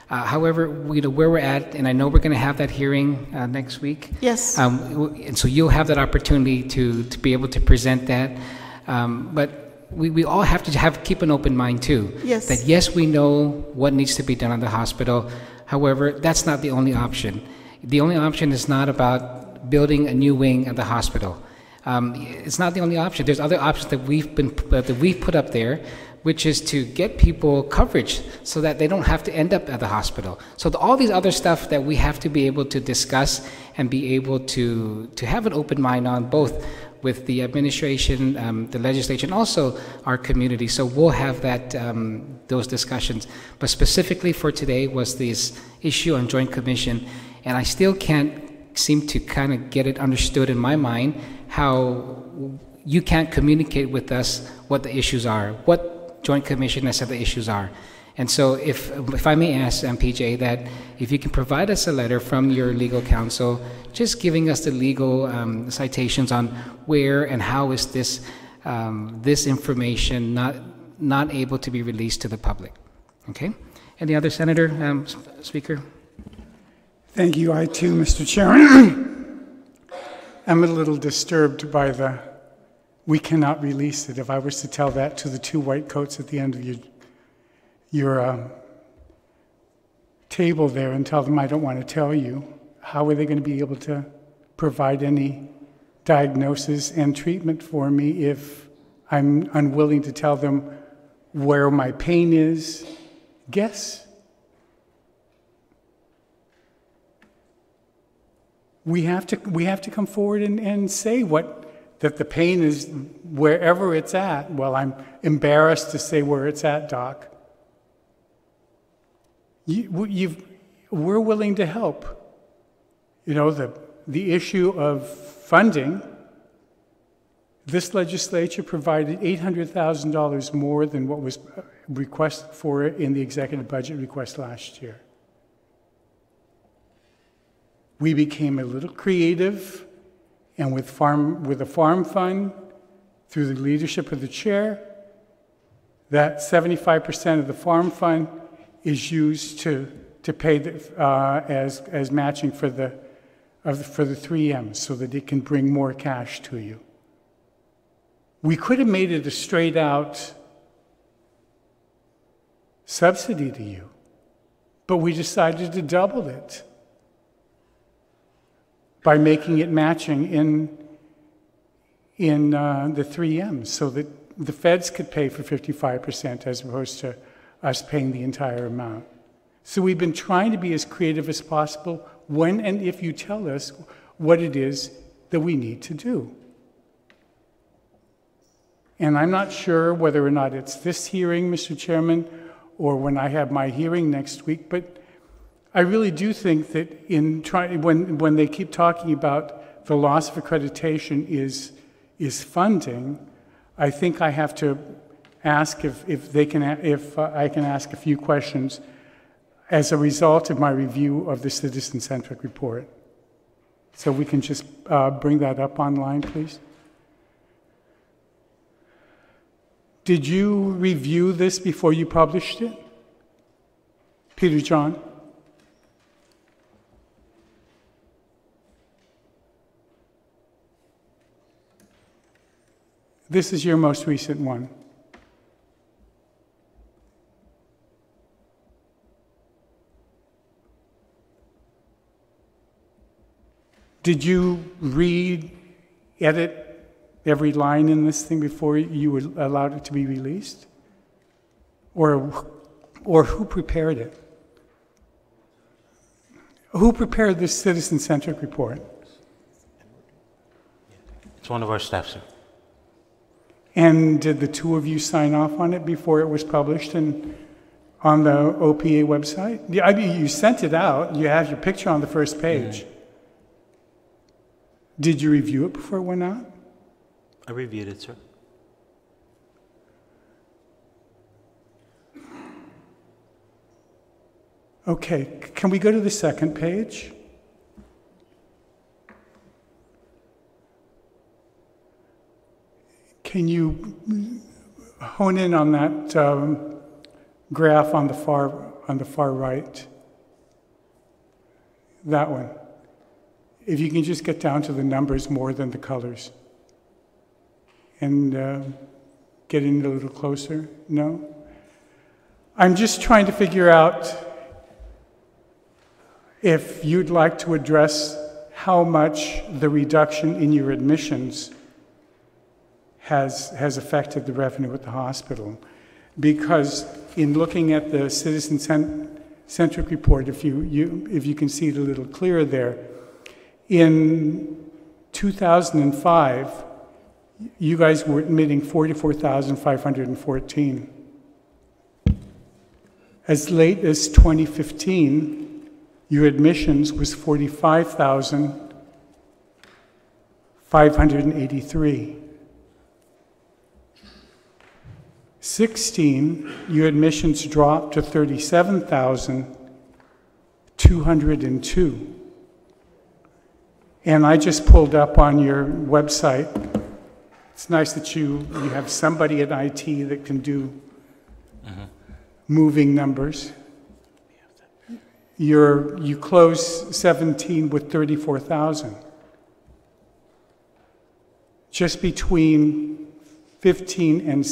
However, where we're at, and I know we're going to have that hearing next week. Yes. And so you'll have that opportunity to be able to present that. But we all have to keep an open mind too. Yes. That yes, we know what needs to be done at the hospital. However, that's not the only option. The only option is not about building a new wing at the hospital. It's not the only option. There's other options that we've put up there, which is to get people coverage so that they don't have to end up at the hospital. So all these other stuff that we have to be able to discuss and be able to have an open mind on, both with the administration, the legislature, and also our community. So we'll have those discussions. But specifically for today was this issue on Joint Commission, and I still can't seem to kind of get it understood in my mind how you can't communicate with us what the issues are, what Joint Commission has said the issues are. And so if I may ask, PJ, that if you can provide us a letter from your legal counsel, just giving us the legal citations on where and how is this information not able to be released to the public. Okay? Any other senator, speaker? Thank you. I too, Mr. Chairman, am a little disturbed by we cannot release it. If I was to tell that to the two white coats at the end of your table there and tell them I don't want to tell you, how are they going to be able to provide any diagnosis and treatment for me if I'm unwilling to tell them where my pain is? Guess. We have to come forward and say that the pain is wherever it's at. Well, I'm embarrassed to say where it's at, Doc. We're willing to help. The issue of funding, this legislature provided $800,000 more than what was requested for it in the executive budget request last year. We became a little creative, and with a farm fund, through the leadership of the chair, that 75% of the farm fund is used to pay as matching for the 3Ms, so that it can bring more cash to you. We could have made it a straight out subsidy to you, but we decided to double it by making it matching in the 3Ms, so that the feds could pay for 55% as opposed to us paying the entire amount. So we've been trying to be as creative as possible when and if you tell us what it is that we need to do. And I'm not sure whether or not it's this hearing, Mr. Chairman, or when I have my hearing next week. But I really do think that when they keep talking about the loss of accreditation is funding, I think I have to ask if I can ask a few questions as a result of my review of the citizen-centric report. So we can just bring that up online, please. Did you review this before you published it? Peter John? This is your most recent one. Did you edit every line in this thing before you allowed it to be released? Or who prepared it? Who prepared this citizen-centric report? It's one of our staff, sir. And did the two of you sign off on it before it was published on the OPA website? Yeah, I mean, you sent it out. You have your picture on the first page. Did you review it before it went out? I reviewed it, sir. Okay, can we go to the second page? Can you hone in on that graph on the far right? That one. If you can just get down to the numbers more than the colors. And get in a little closer. No? I'm just trying to figure out if you'd like to address how much the reduction in your admissions has affected the revenue at the hospital. Because in looking at the citizen-centric report, if you can see it a little clearer there, in 2005, you guys were admitting 44,514. As late as 2015, your admissions was 45,583. 16, your admissions dropped to 37,202. And I just pulled up on your website. It's nice that you have somebody at IT that can do moving numbers. You close 17 with 34,000. Just between 15 and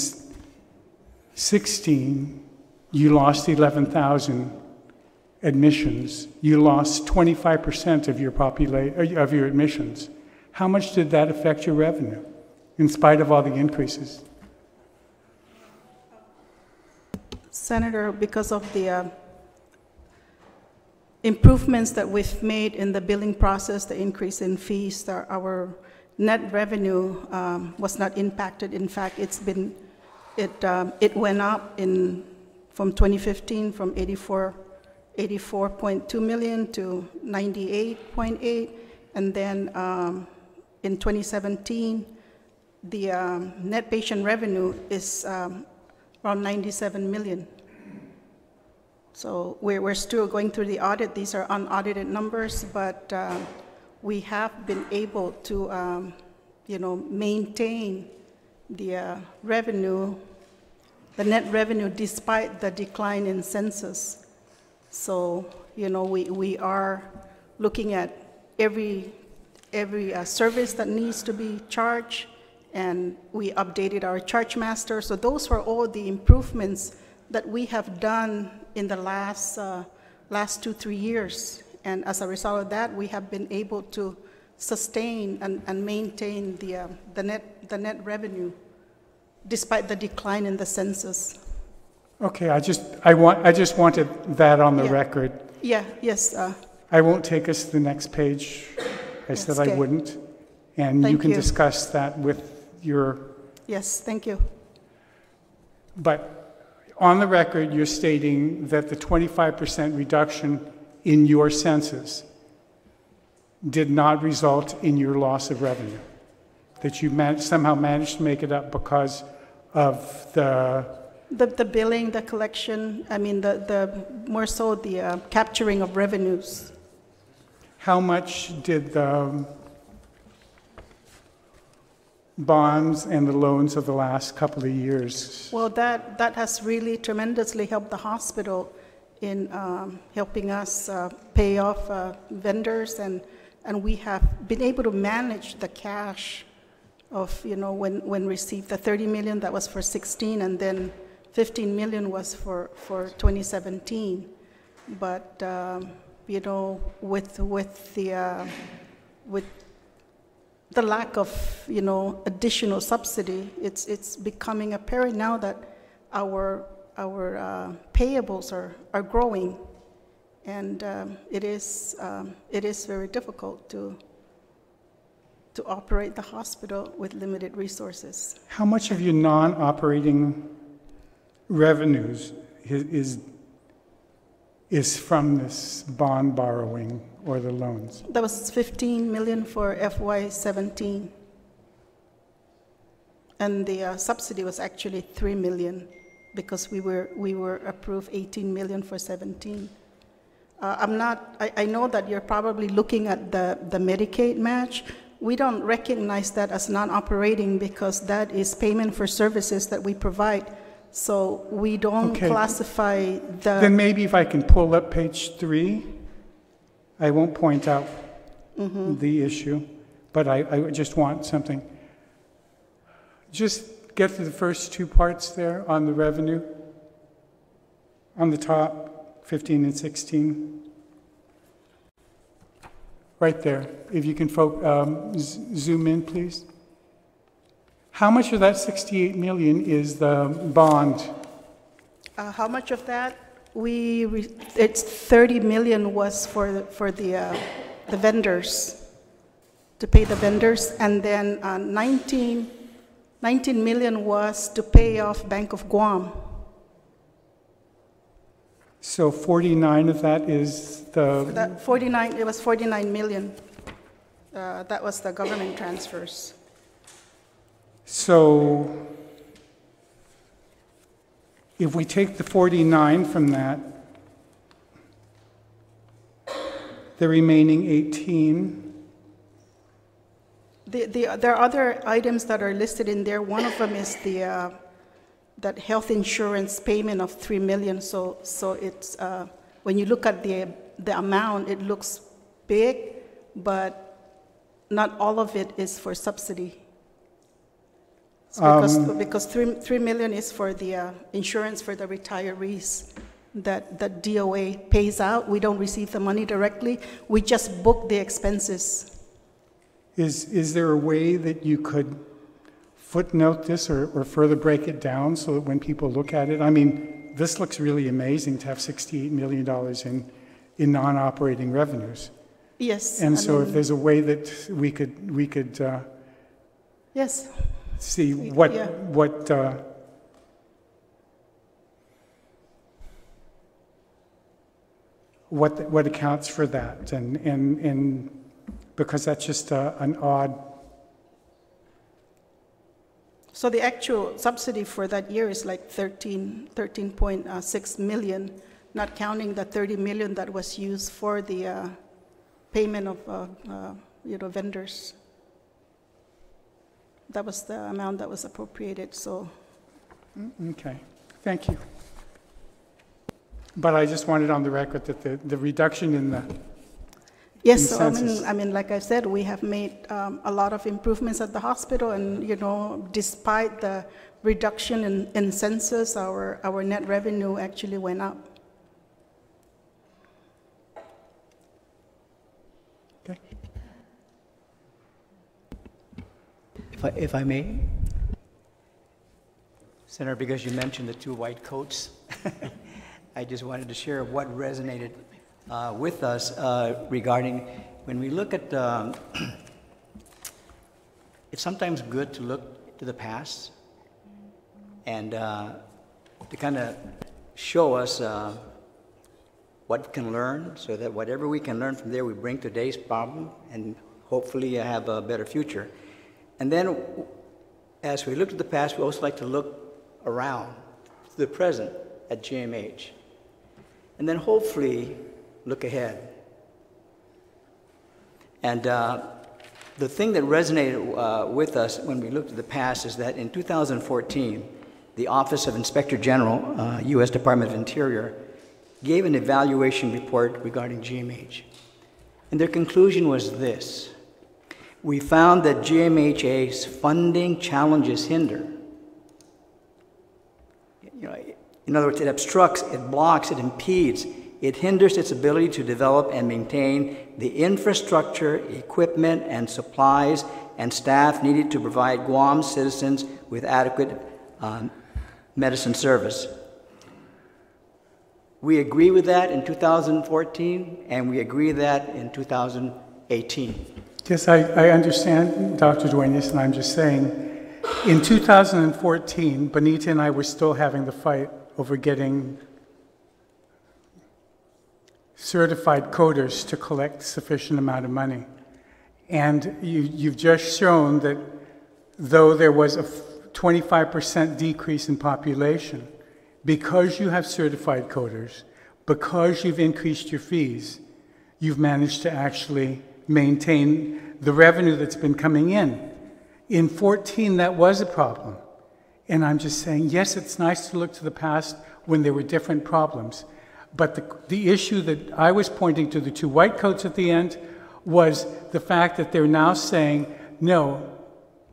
16, you lost 11,000 admissions. You lost 25% of your admissions. How much did that affect your revenue, in spite of all the increases? Senator, because of the improvements that we've made in the billing process, the increase in fees, our net revenue was not impacted. In fact, it went up from 2015 from 84.2 million to 98.8, and then in 2017, the net patient revenue is around 97 million. So we're still going through the audit. These are unaudited numbers, but we have been able to, maintain the revenue, the net revenue, despite the decline in census. So, we are looking at every service that needs to be charged, and we updated our charge master. So those were all the improvements that we have done in the last 2-3 years. And as a result of that, we have been able to sustain and maintain the net revenue, despite the decline in the census. Okay, I just wanted that on the record. Yeah, yes. I won't take us to the next page. I said I wouldn't. And you can discuss that with your... Yes, thank you. But on the record, you're stating that the 25% reduction in your census did not result in your loss of revenue, that you somehow managed to make it up because of the billing, the collection, I mean, the more so the capturing of revenues. How much did the bonds and the loans of the last couple of years? Well, that has really tremendously helped the hospital in helping us pay off vendors, and we have been able to manage the cash of, when received, the 30 million that was for 16, and then 15 million was for 2017. But with the lack of additional subsidy, it's becoming apparent now that our payables are growing, and it is very difficult to operate the hospital with limited resources. How much of your non-operating revenues is from this bond borrowing or the loans? That was 15 million for FY17, and the subsidy was actually 3 million because we were approved 18 million for 17. I know that you're probably looking at the Medicaid match. We don't recognize that as non-operating because that is payment for services that we provide. So we don't classify the... Then maybe if I can pull up page 3, I won't point out the issue, but I just want something. Just get to the first 2 parts there on the revenue. On the top, 15 and 16. Right there. If you can zoom in, please. How much of that 68 million is the bond? How much of that? It's 30 million was for the vendors, to pay the vendors, and then 19 million was to pay off Bank of Guam. So 49 of that is That 49, it was 49 million. That was the government transfers. So if we take the 49 from that, the remaining 18. There are other items that are listed in there. One of them is that health insurance payment of 3 million. So it's when you look at the amount, it looks big, but not all of it is for subsidy. Because 3 million is for the insurance for the retirees that DOA pays out. We don't receive the money directly. We just book the expenses. Is there a way that you could footnote this or further break it down so that when people look at it, I mean, this looks really amazing to have $68 million in non-operating revenues. Yes. And so if there's a way that we could yes. See what accounts for that, and because that's just an odd. So the actual subsidy for that year is like 13.6 million, not counting the 30 million that was used for the payment of vendors. That was the amount that was appropriated. So. Okay, thank you. But I just wanted on the record that the reduction in the yes, so I mean, like I said, we have made a lot of improvements at the hospital, and despite the reduction in census, our net revenue actually went up. Okay. If I may, Senator, because you mentioned the 2 white coats, I just wanted to share what resonated with us regarding when we look at, it's sometimes good to look to the past and to kind of show us what we can learn, so that whatever we can learn from there, we bring today's problem and hopefully have a better future. And then, as we look to the past, we also like to look around to the present at GMH. And then hopefully look ahead. And the thing that resonated with us when we looked at the past is that in 2014, the Office of Inspector General, U.S. Department of Interior, gave an evaluation report regarding GMH. And their conclusion was this: we found that GMHA's funding challenges hinder. In other words, it obstructs, it blocks, it impedes, it hinders its ability to develop and maintain the infrastructure, equipment, and supplies and staff needed to provide Guam citizens with adequate medicine service. We agree with that in 2014, and we agree with that in 2018. Yes, I understand, Dr. Duenas, and I'm just saying, in 2014, Benita and I were still having the fight over getting certified coders to collect sufficient amount of money. And you've just shown that though there was a 25% decrease in population, because you have certified coders, because you've increased your fees, you've managed to actually maintain the revenue that's been coming in. In 14, that was a problem. And I'm just saying, yes, it's nice to look to the past when there were different problems. But the issue that I was pointing to, the two white coats at the end, was the fact that they're now saying, no,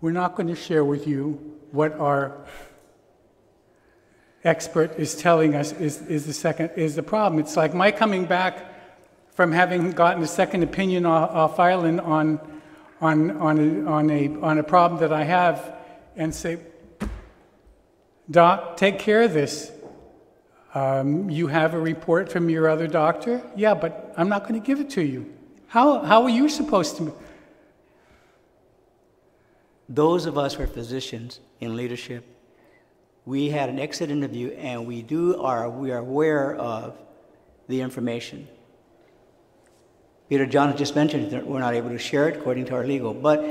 we're not going to share with you what our expert is telling us is the problem. It's like my coming back from having gotten a second opinion off island on a problem that I have, and say, Doc, take care of this. You have a report from your other doctor? Yeah, but I'm not going to give it to you. How are you supposed to? Those of us who are physicians in leadership, we had an exit interview, and we are aware of the information. Peter John has just mentioned that we're not able to share it according to our legal, but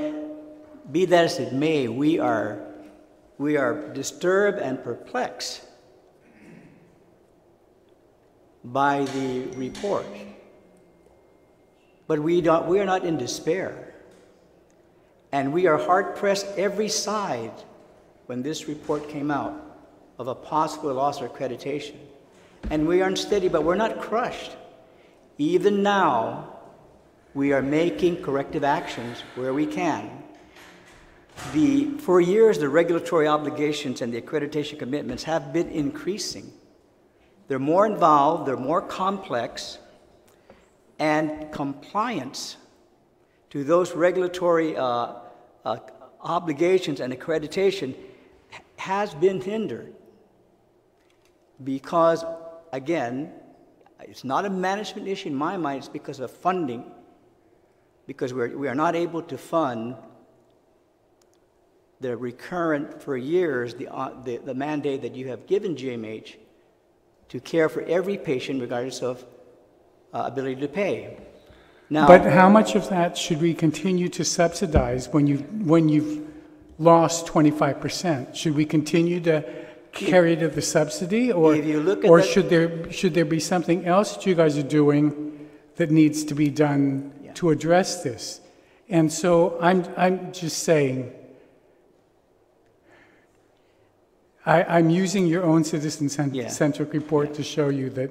be that as it may, we are disturbed and perplexed by the report. But we are not in despair. And we are hard-pressed every side when this report came out of a possible loss of accreditation. And we are unsteady, but we're not crushed. Even now, we are making corrective actions where we can. For years, the regulatory obligations and the accreditation commitments have been increasing. They're more involved, they're more complex, and compliance to those regulatory obligations and accreditation has been hindered because, again, it's not a management issue in my mind, it's because of funding, because we are not able to fund the recurrent, for years, the mandate that you have given GMH to care for every patient regardless of ability to pay. Now, but how much of that should we continue to subsidize when you've lost 25%? Should we continue to carry to the subsidy, or should there be something else that you guys are doing that needs to be done to address this? And so I'm just saying, I'm using your own citizen-centric report to show you that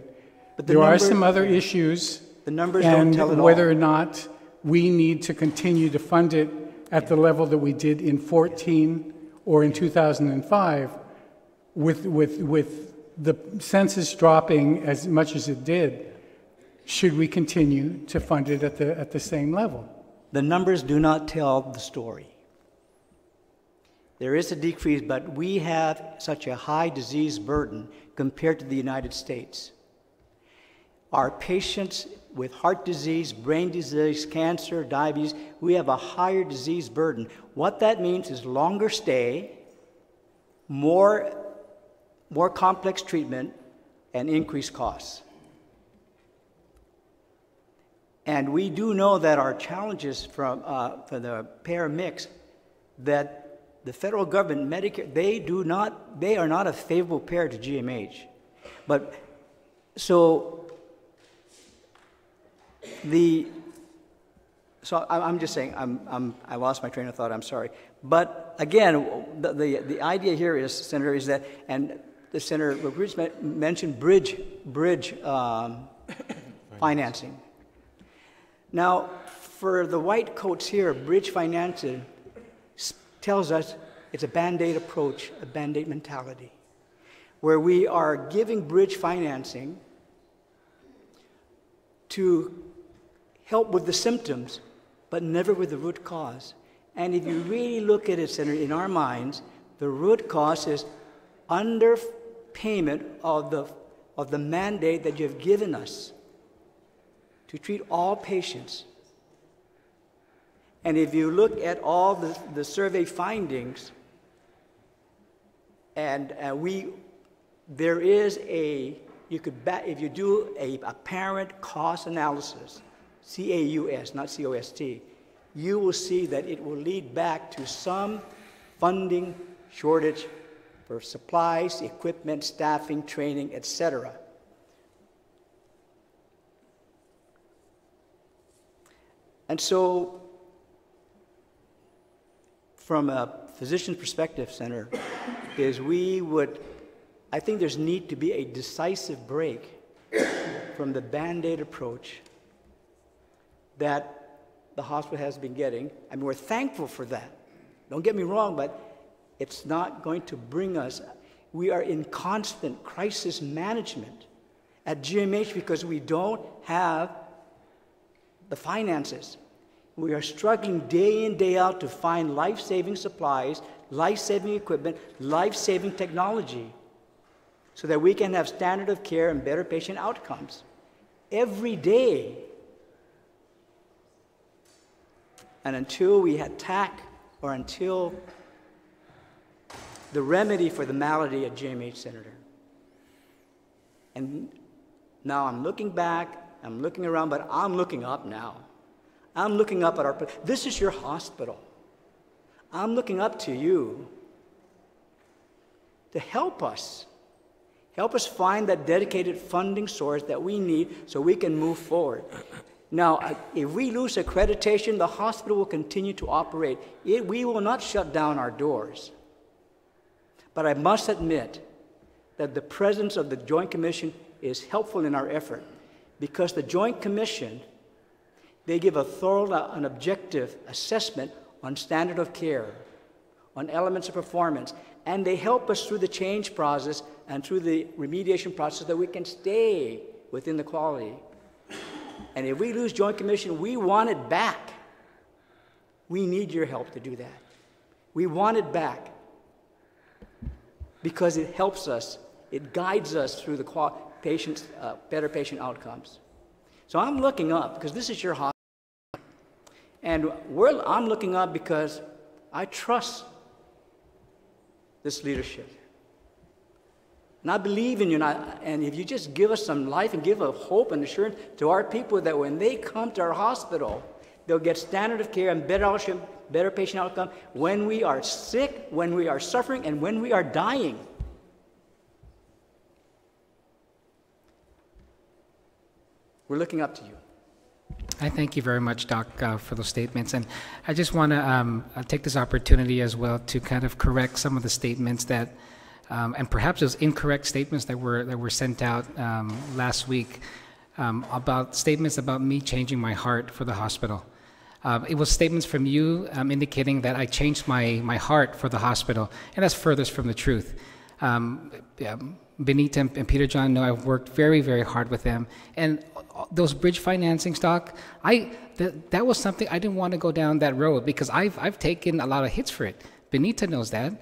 there are some other issues. The numbers don't tell it all. And whether or not we need to continue to fund it at the level that we did in 14 or in 2005, with the census dropping as much as it did, should we continue to fund it at the same level? The numbers do not tell the story. There is a decrease, but we have such a high disease burden compared to the United States. Our patients with heart disease, brain disease, cancer, diabetes, we have a higher disease burden. What that means is longer stay, more more complex treatment, and increased costs. And we do know that our challenges for the payer mix, that the federal government, Medicare, they are not a favorable payer to GMH. But so I'm just saying, I lost my train of thought, I'm sorry. But again, the idea here is, Senator, is that, and the Senator mentioned bridge financing. Now, for the white coats here, bridge financing tells us it's a Band-Aid approach, a Band-Aid mentality, where we are giving bridge financing to help with the symptoms, but never with the root cause. And if you really look at it, Senator, in our minds, the root cause is underpayment of the mandate that you have given us to treat all patients. And if you look at all the survey findings, and there is if you do a apparent cost analysis, CAUS, not COST, you will see that it will lead back to some funding shortage for supplies, equipment, staffing, training, etc. And so, from a physician's perspective, Senator, I think there's need to be a decisive break from the Band-Aid approach that the hospital has been getting. I mean, we're thankful for that. Don't get me wrong, but it's not going to bring us. We are in constant crisis management at GMH because we don't have the finances. We are struggling day in, day out to find life-saving supplies, life-saving equipment, life-saving technology so that we can have standard of care and better patient outcomes every day. And until we attack, or until the remedy for the malady at GMH, Senator. And now I'm looking back, I'm looking around, but I'm looking up now. I'm looking up at this is your hospital. I'm looking up to you to help us. Help us find that dedicated funding source that we need so we can move forward. Now, if we lose accreditation, the hospital will continue to operate. We will not shut down our doors. But I must admit that the presence of the Joint Commission is helpful in our effort because the Joint Commission, they give a thorough and objective assessment on standard of care, on elements of performance, and they help us through the change process and through the remediation process so that we can stay within the quality. And if we lose Joint Commission, we want it back. We need your help to do that. We want it back because it helps us, it guides us through the better patient outcomes. So I'm looking up because this is your hospital. And I'm looking up because I trust this leadership. And I believe in you, and if you just give us some life and give a hope and assurance to our people that when they come to our hospital, they'll get standard of care and better patient outcome when we are sick, when we are suffering, and when we are dying. We're looking up to you. I thank you very much, Doc, for those statements. And I just want to take this opportunity as well to kind of correct some of the statements that and perhaps those incorrect statements that were sent out last week about statements about me changing my heart for the hospital. It was statements from you indicating that I changed my heart for the hospital, and that's furthest from the truth. Benita and Peter John know I've worked very, very hard with them, and those bridge financing stock, that was something I didn't want to go down that road because I've taken a lot of hits for it. Benita knows that.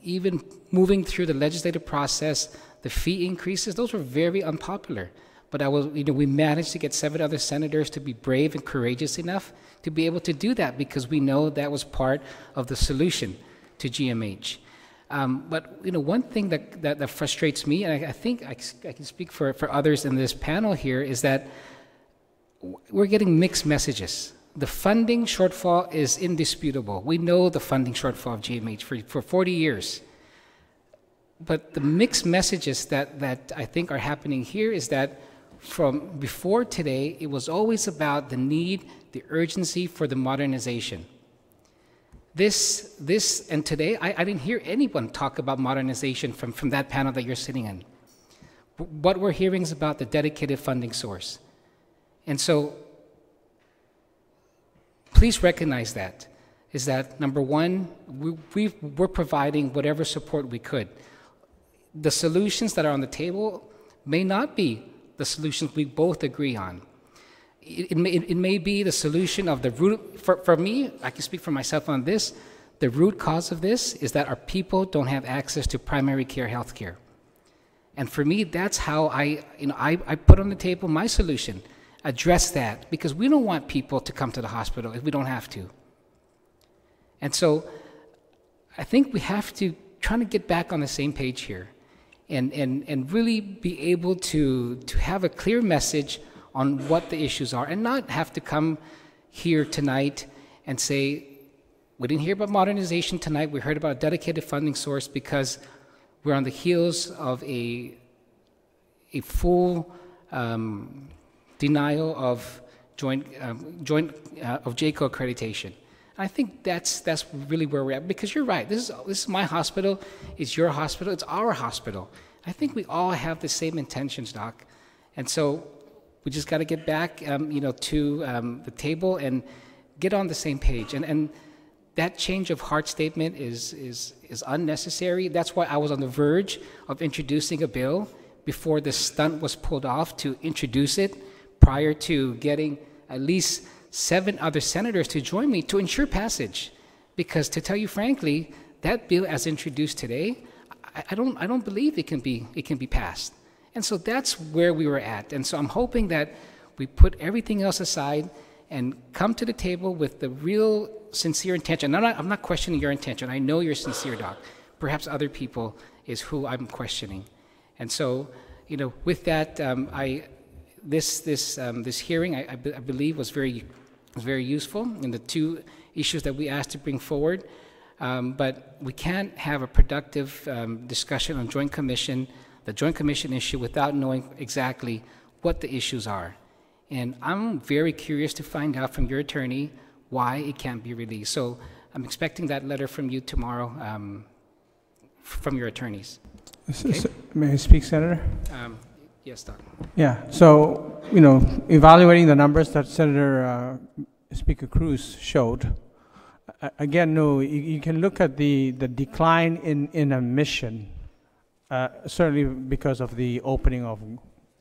Even moving through the legislative process, the fee increases, those were very unpopular. But we managed to get 7 other senators to be brave and courageous enough to be able to do that because we know that was part of the solution to GMH. But one thing that frustrates me, and I think I can speak for others in this panel here, is that we're getting mixed messages. The funding shortfall is indisputable. We know the funding shortfall of GMH for 40 years. But the mixed messages that I think are happening here is that from before today, it was always about the need, the urgency for the modernization. And today, I didn't hear anyone talk about modernization from that panel that you're sitting in. What we're hearing is about the dedicated funding source. And so, please recognize that, is that number one, we're providing whatever support we could. The solutions that are on the table may not be the solutions we both agree on. It may be the solution of the root. For me, I can speak for myself on this. The root cause of this is that our people don't have access to primary care health care. And for me, that's how I put on the table my solution. Address that, because we don't want people to come to the hospital if we don't have to. And so I think we have to try to get back on the same page here and really be able to have a clear message on what the issues are, and not have to come here tonight and say, we didn't hear about modernization tonight, we heard about a dedicated funding source because we're on the heels of a full denial of JCAHO accreditation. I think that's really where we're at, because you're right. This is my hospital. It's your hospital. It's our hospital. I think we all have the same intentions, Doc, and so we just got to get back, to the table and get on the same page. And that change of heart statement is unnecessary. That's why I was on the verge of introducing a bill before the stunt was pulled off to introduce it, prior to getting at least 7 other senators to join me to ensure passage. Because to tell you frankly, that bill as introduced today, I don't believe it can be passed. And so that's where we were at. And so I'm hoping that we put everything else aside and come to the table with the real sincere intention. I'm not questioning your intention. I know you're sincere, Doc. Perhaps other people is who I'm questioning. And so, with that, this hearing I believe was very useful in the 2 issues that we asked to bring forward. But we can't have a productive discussion on the Joint Commission issue without knowing exactly what the issues are. And I'm very curious to find out from your attorney why it can't be released. So I'm expecting that letter from you tomorrow, from your attorneys. Okay? May I speak, Senator? Yes, Doc. Yeah, so, evaluating the numbers that Senator Speaker Cruz showed, again, no, you can look at the decline in admission, certainly because of the opening of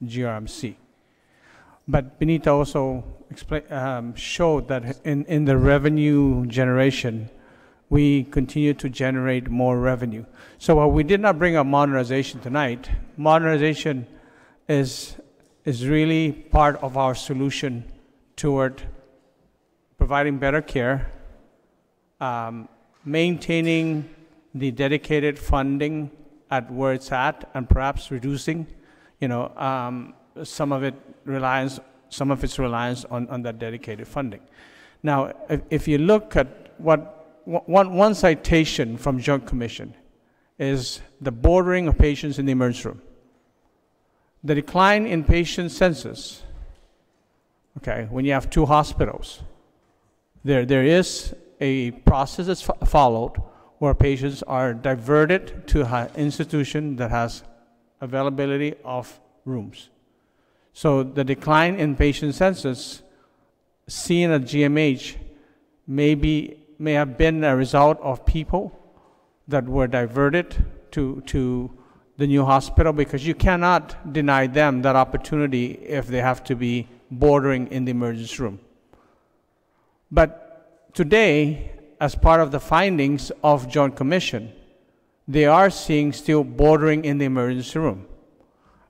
GRMC. But Benita also showed that in the revenue generation, we continue to generate more revenue. So while we did not bring up modernization tonight, modernization is really part of our solution toward providing better care, maintaining the dedicated funding at where it's at, and perhaps reducing, some of its reliance on that dedicated funding. Now, if you look at one citation from Joint Commission is the bordering of patients in the emergency room. The decline in patient census, okay, when you have 2 hospitals, there is a process that's followed where patients are diverted to an institution that has availability of rooms. So the decline in patient census seen at GMH may have been a result of people that were diverted to the new hospital, because you cannot deny them that opportunity if they have to be bordering in the emergency room. But today, as part of the findings of Joint Commission, they are seeing still bordering in the emergency room.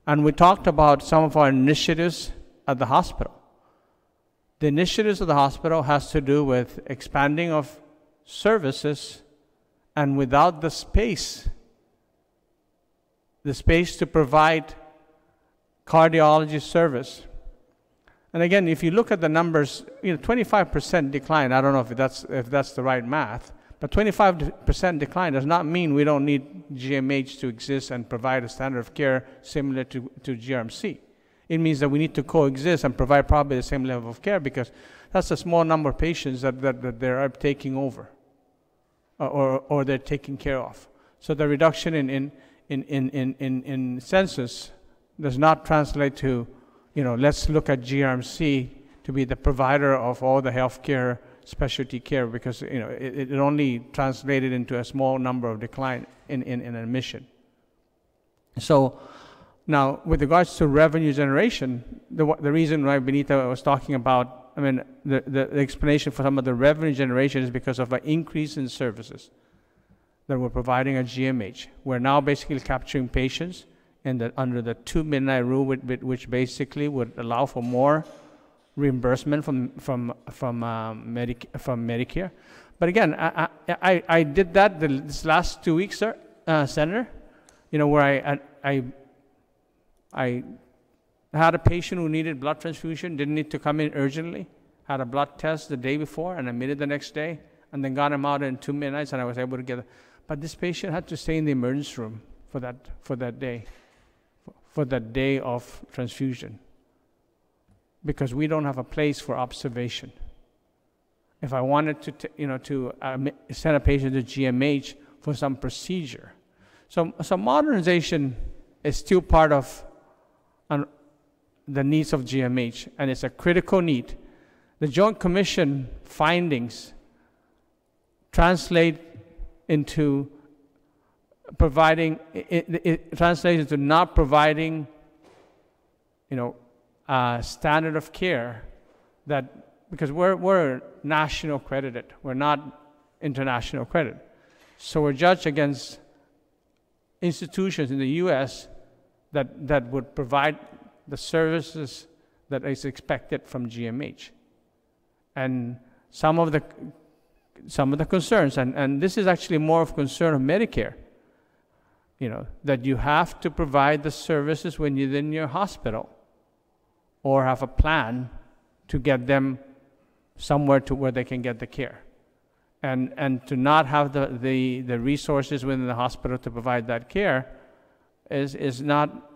And we talked about some of our initiatives at the hospital. The initiatives of the hospital has to do with expanding of services and without the space to provide cardiology service. And again, if you look at the numbers, 25% decline. I don't know if that's the right math, but 25% decline does not mean we don't need GMH to exist and provide a standard of care similar to GRMC. It means that we need to coexist and provide probably the same level of care, because that's a small number of patients that they're taking over or they're taking care of. So the reduction in census does not translate to, let's look at GRMC to be the provider of all the healthcare specialty care, because it only translated into a small number of decline in admission. So now, with regards to revenue generation, the reason why Benita was talking about, the explanation for some of the revenue generation is because of an increase in services that we're providing at GMH. We're now basically capturing patients under the 2 midnight rule, which basically would allow for more reimbursement from Medicare. But again, I did that this last 2 weeks, sir, Senator. Where I had a patient who needed blood transfusion, didn't need to come in urgently, had a blood test the day before and admitted the next day, and then got him out in 2 midnights, and I was able to get it. But this patient had to stay in the emergency room for that day of transfusion, because we don't have a place for observation. If I wanted to send a patient to GMH for some procedure, so modernization is still part of the needs of GMH, and it's a critical need. The Joint Commission findings translate into providing, it translates into not providing, a standard of care because we're national accredited, we're not international accredited. So we're judged against institutions in the U.S. that would provide the services that is expected from GMH. And some of the concerns, and this is actually more of concern of Medicare, that you have to provide the services when you're in your hospital, or have a plan to get them somewhere to where they can get the care. And to not have the resources within the hospital to provide that care is not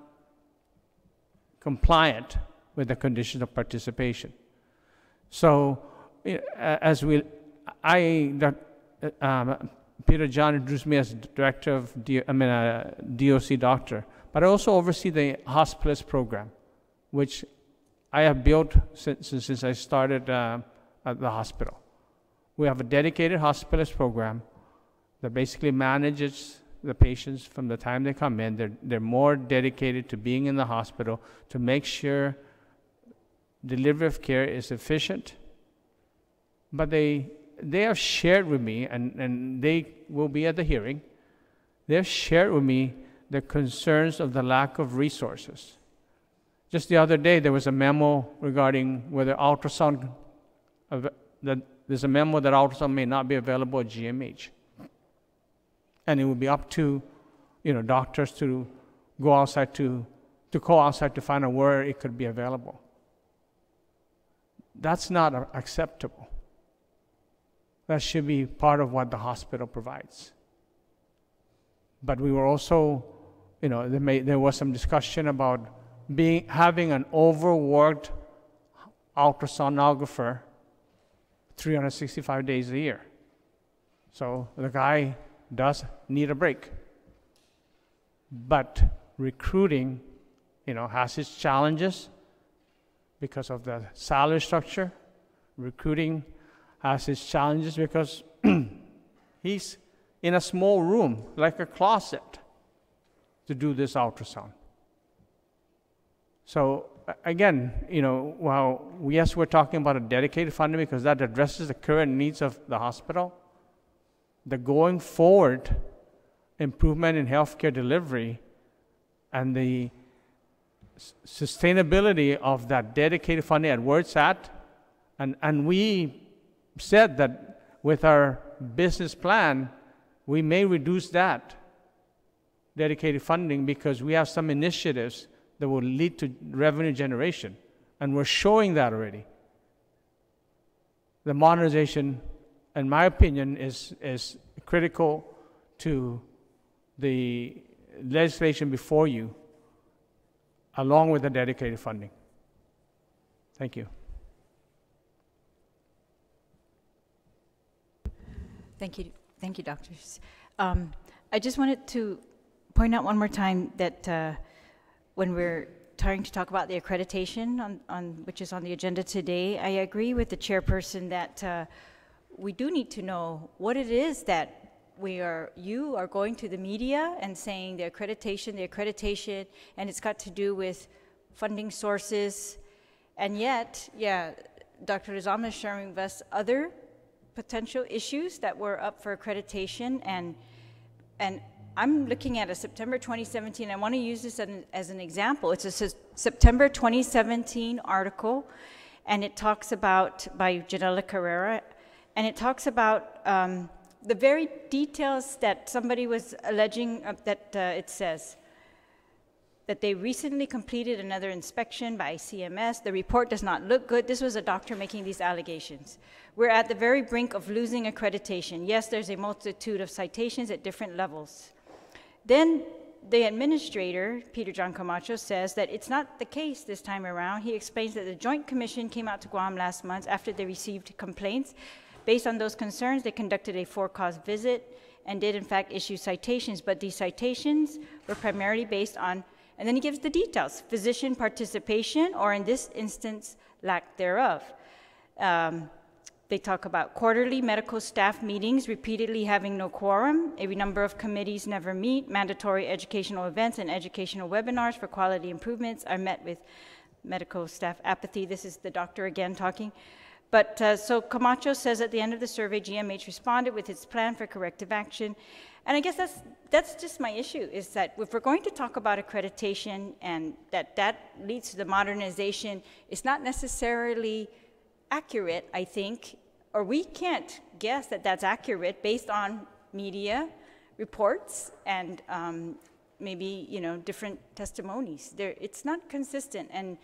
compliant with the conditions of participation. So, Peter John introduced me as director of DOC doctor, but I also oversee the hospitalist program, which I have built since I started at the hospital. We have a dedicated hospitalist program that basically manages the patients from the time they come in. They're more dedicated to being in the hospital to make sure delivery of care is efficient. But they have shared with me, and they will be at the hearing, they have shared with me the concerns of the lack of resources. Just the other day, there was a memo regarding whether ultrasound, there's a memo that ultrasound may not be available at GMH. And it would be up to, doctors to go outside to call outside to find out where it could be available. That's not acceptable. That should be part of what the hospital provides. But we were also, there was some discussion about having an overworked ultrasonographer 365 days a year. So the guy does need a break. But recruiting, has its challenges because of the salary structure. Recruiting has its challenges because he's in a small room, like a closet, to do this ultrasound. So again, while yes, we're talking about a dedicated funding because that addresses the current needs of the hospital, the going forward improvement in healthcare delivery and the sustainability of that dedicated funding at where it's at, and we said that with our business plan, we may reduce that dedicated funding because we have some initiatives that will lead to revenue generation, and we're showing that already. The modernization, in my opinion, is critical to the legislation before you, along with the dedicated funding. Thank you. Thank you, doctors. I just wanted to point out one more time that when we're trying to talk about the accreditation which is on the agenda today, I agree with the chairperson that we do need to know what it is that you are going to the media and saying the accreditation, and it's got to do with funding sources, and yet, yeah, Dr. Rizama is sharing with us other potential issues that were up for accreditation, and I'm looking at a September 2017, I want to use this as an example. It's a September 2017 article, and it talks about, by Janela Carrera, and it talks about the very details that somebody was alleging that it says that they recently completed another inspection by CMS. The report does not look good. This was a doctor making these allegations. We're at the very brink of losing accreditation. Yes, there's a multitude of citations at different levels. Then the administrator, Peter John Camacho, says that it's not the case this time around. He explains that the Joint Commission came out to Guam last month after they received complaints. Based on those concerns, they conducted a for-cause visit and did in fact issue citations, but these citations were primarily based on, and then he gives the details, physician participation, or in this instance, lack thereof. They talk about quarterly medical staff meetings repeatedly having no quorum, a number of committees never meet, mandatory educational events and educational webinars for quality improvements are met with medical staff apathy. This is the doctor again talking. But so Camacho says at the end of the survey, GMH responded with its plan for corrective action. And I guess that's just my issue, is that if we're going to talk about accreditation and that leads to the modernization, it's not necessarily accurate, I think, or we can't guess that that's accurate based on media reports and maybe, different testimonies. It's not consistent, and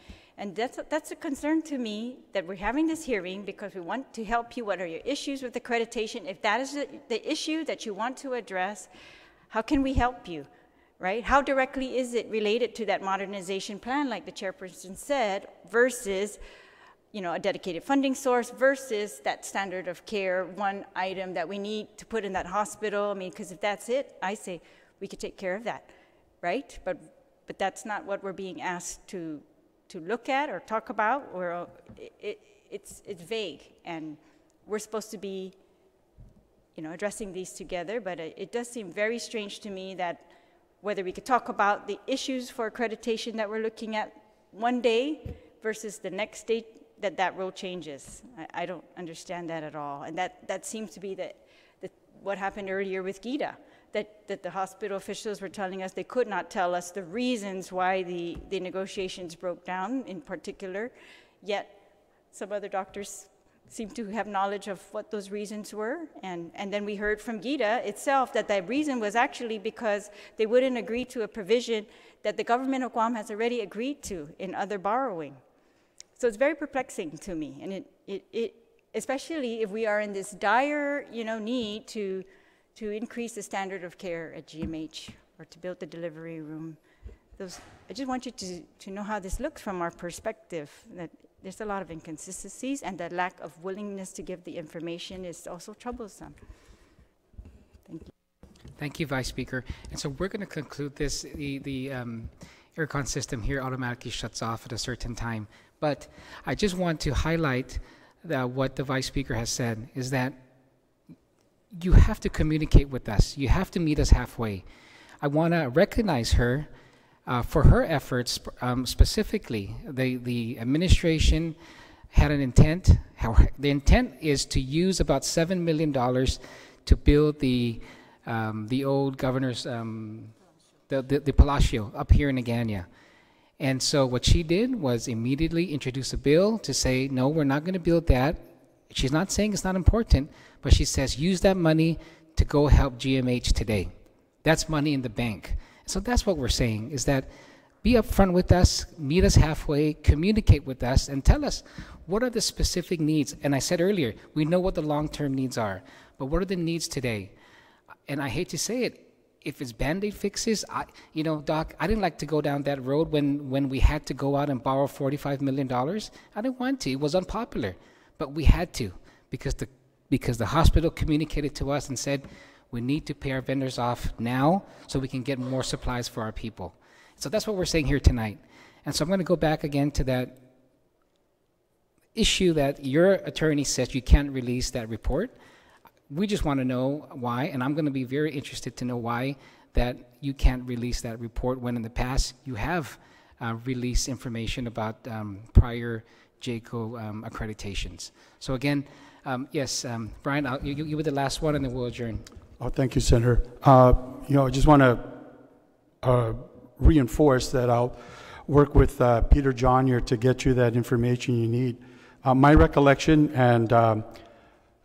that's a concern to me, that we're having this hearing because we want to help you. What are your issues with accreditation? If that is the issue that you want to address, how can we help you, right? How directly is it related to that modernization plan, like the chairperson said, versus a dedicated funding source versus that standard of care, one item that we need to put in that hospital? I mean, because if that's it, I say we could take care of that, right? But that's not what we're being asked to look at or talk about, or it's vague, and we're supposed to be addressing these together. But it does seem very strange to me that whether we could talk about the issues for accreditation that we're looking at one day versus the next day, that rule changes. I don't understand that at all, and that seems to be what happened earlier with GIDA. That the hospital officials were telling us they could not tell us the reasons why the negotiations broke down in particular, yet some other doctors seem to have knowledge of what those reasons were. And then we heard from GIDA itself that the reason was actually because they wouldn't agree to a provision that the government of Guam has already agreed to in other borrowing. So it's very perplexing to me, and it especially if we are in this dire need to increase the standard of care at GMH or to build the delivery room. I just want you to know how this looks from our perspective, that there's a lot of inconsistencies, and the lack of willingness to give the information is also troublesome. Thank you. Thank you, Vice Speaker. And so we're going to conclude this. The aircon system here automatically shuts off at a certain time. But I just want to highlight what the Vice Speaker has said, is that you have to communicate with us. You have to meet us halfway. I want to recognize her for her efforts, specifically. The administration had an intent. The intent is to use about $7 million to build the old governor's, the Palacio up here in Agana. And so what she did was immediately introduce a bill to say, no, we're not going to build that. She's not saying it's not important, but she says use that money to go help GMH today. That's money in the bank. So that's what we're saying, is that be upfront with us, meet us halfway, communicate with us, and tell us what are the specific needs. And I said earlier, we know what the long-term needs are, but what are the needs today? And I hate to say it, if it's Band-Aid fixes, Doc, I didn't like to go down that road when we had to go out and borrow $45 million. I didn't want to. It was unpopular. But we had to because the hospital communicated to us and said, we need to pay our vendors off now so we can get more supplies for our people. So that's what we're saying here tonight. And so I'm going to go back again to that issue that your attorney says you can't release that report. We just want to know why, and I'm going to be very interested to know why that you can't release that report when in the past you have released information about prior JCO accreditations. So again, yes, Brian, you were the last one, and then we'll adjourn. Oh, thank you, Senator. I just want to reinforce that I'll work with Peter John here to get you that information you need. My recollection, and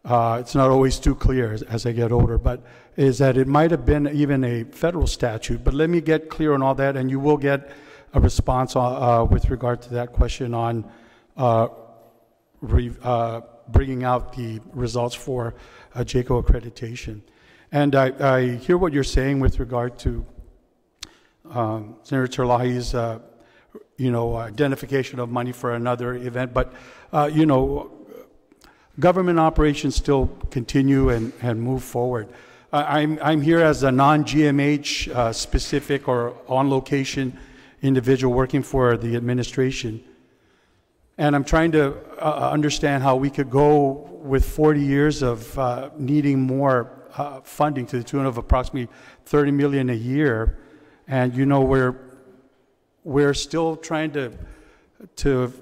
it's not always too clear as I get older, but is that it might have been even a federal statute. But let me get clear on all that, and you will get a response with regard to that question on bringing out the results for JCO accreditation. And I hear what you're saying with regard to Senator Terlahi's, identification of money for another event. But, government operations still continue and move forward. I'm here as a non-GMH specific or on-location individual working for the administration. And I'm trying to understand how we could go with 40 years of needing more funding to the tune of approximately $30 million a year. And, we're still trying to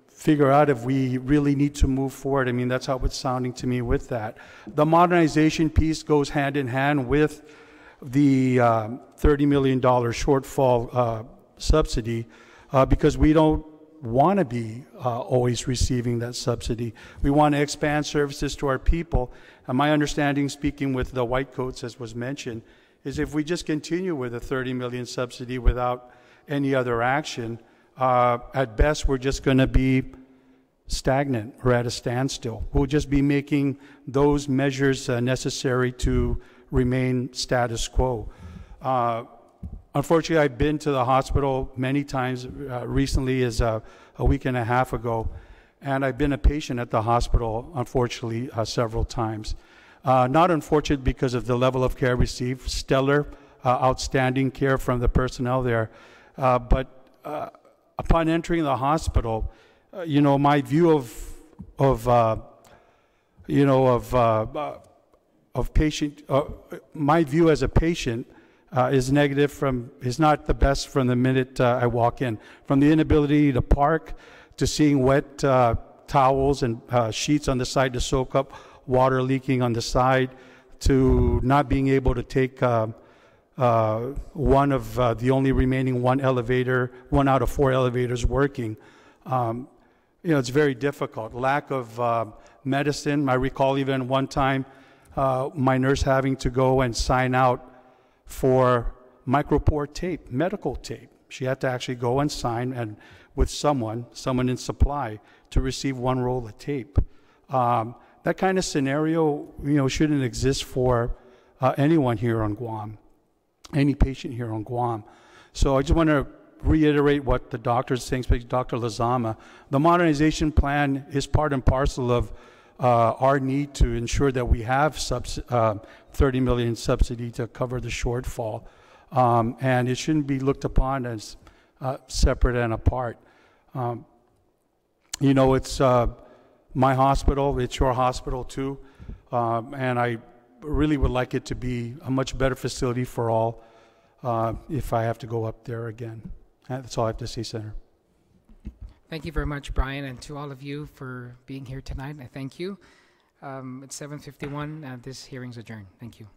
figure out if we really need to move forward. I mean, that's how it's sounding to me with that. The modernization piece goes hand in hand with the $30 million shortfall subsidy because we don't want to be always receiving that subsidy. We want to expand services to our people. And my understanding, speaking with the white coats, as was mentioned, is if we just continue with a $30 million subsidy without any other action, at best we're just going to be stagnant or at a standstill. We'll just be making those measures necessary to remain status quo. Unfortunately, I've been to the hospital many times. Recently is a week and a half ago, and I've been a patient at the hospital, unfortunately, several times. Not unfortunate because of the level of care received, stellar, outstanding care from the personnel there. But upon entering the hospital, my view my view as a patient is negative is not the best from the minute I walk in. From the inability to park, to seeing wet towels and sheets on the side to soak up, water leaking on the side, to not being able to take one of the only remaining one out of 4 elevators working. It's very difficult. Lack of medicine. I recall even one time my nurse having to go and sign out for micropore tape, medical tape. She had to actually go and sign and with someone in supply to receive 1 roll of tape. That kind of scenario, shouldn't exist for anyone here on Guam, any patient here on Guam. So I just want to reiterate what the doctor is saying, especially Dr. Lazama. The modernization plan is part and parcel of our need to ensure that we have $30 million subsidy to cover the shortfall. And it shouldn't be looked upon as separate and apart. It's my hospital, it's your hospital too, and I really would like it to be a much better facility for all if I have to go up there again. That's all I have to say, Senator. Thank you very much, Brian, and to all of you for being here tonight. I thank you. It's 7:51, and this hearing's adjourned. Thank you.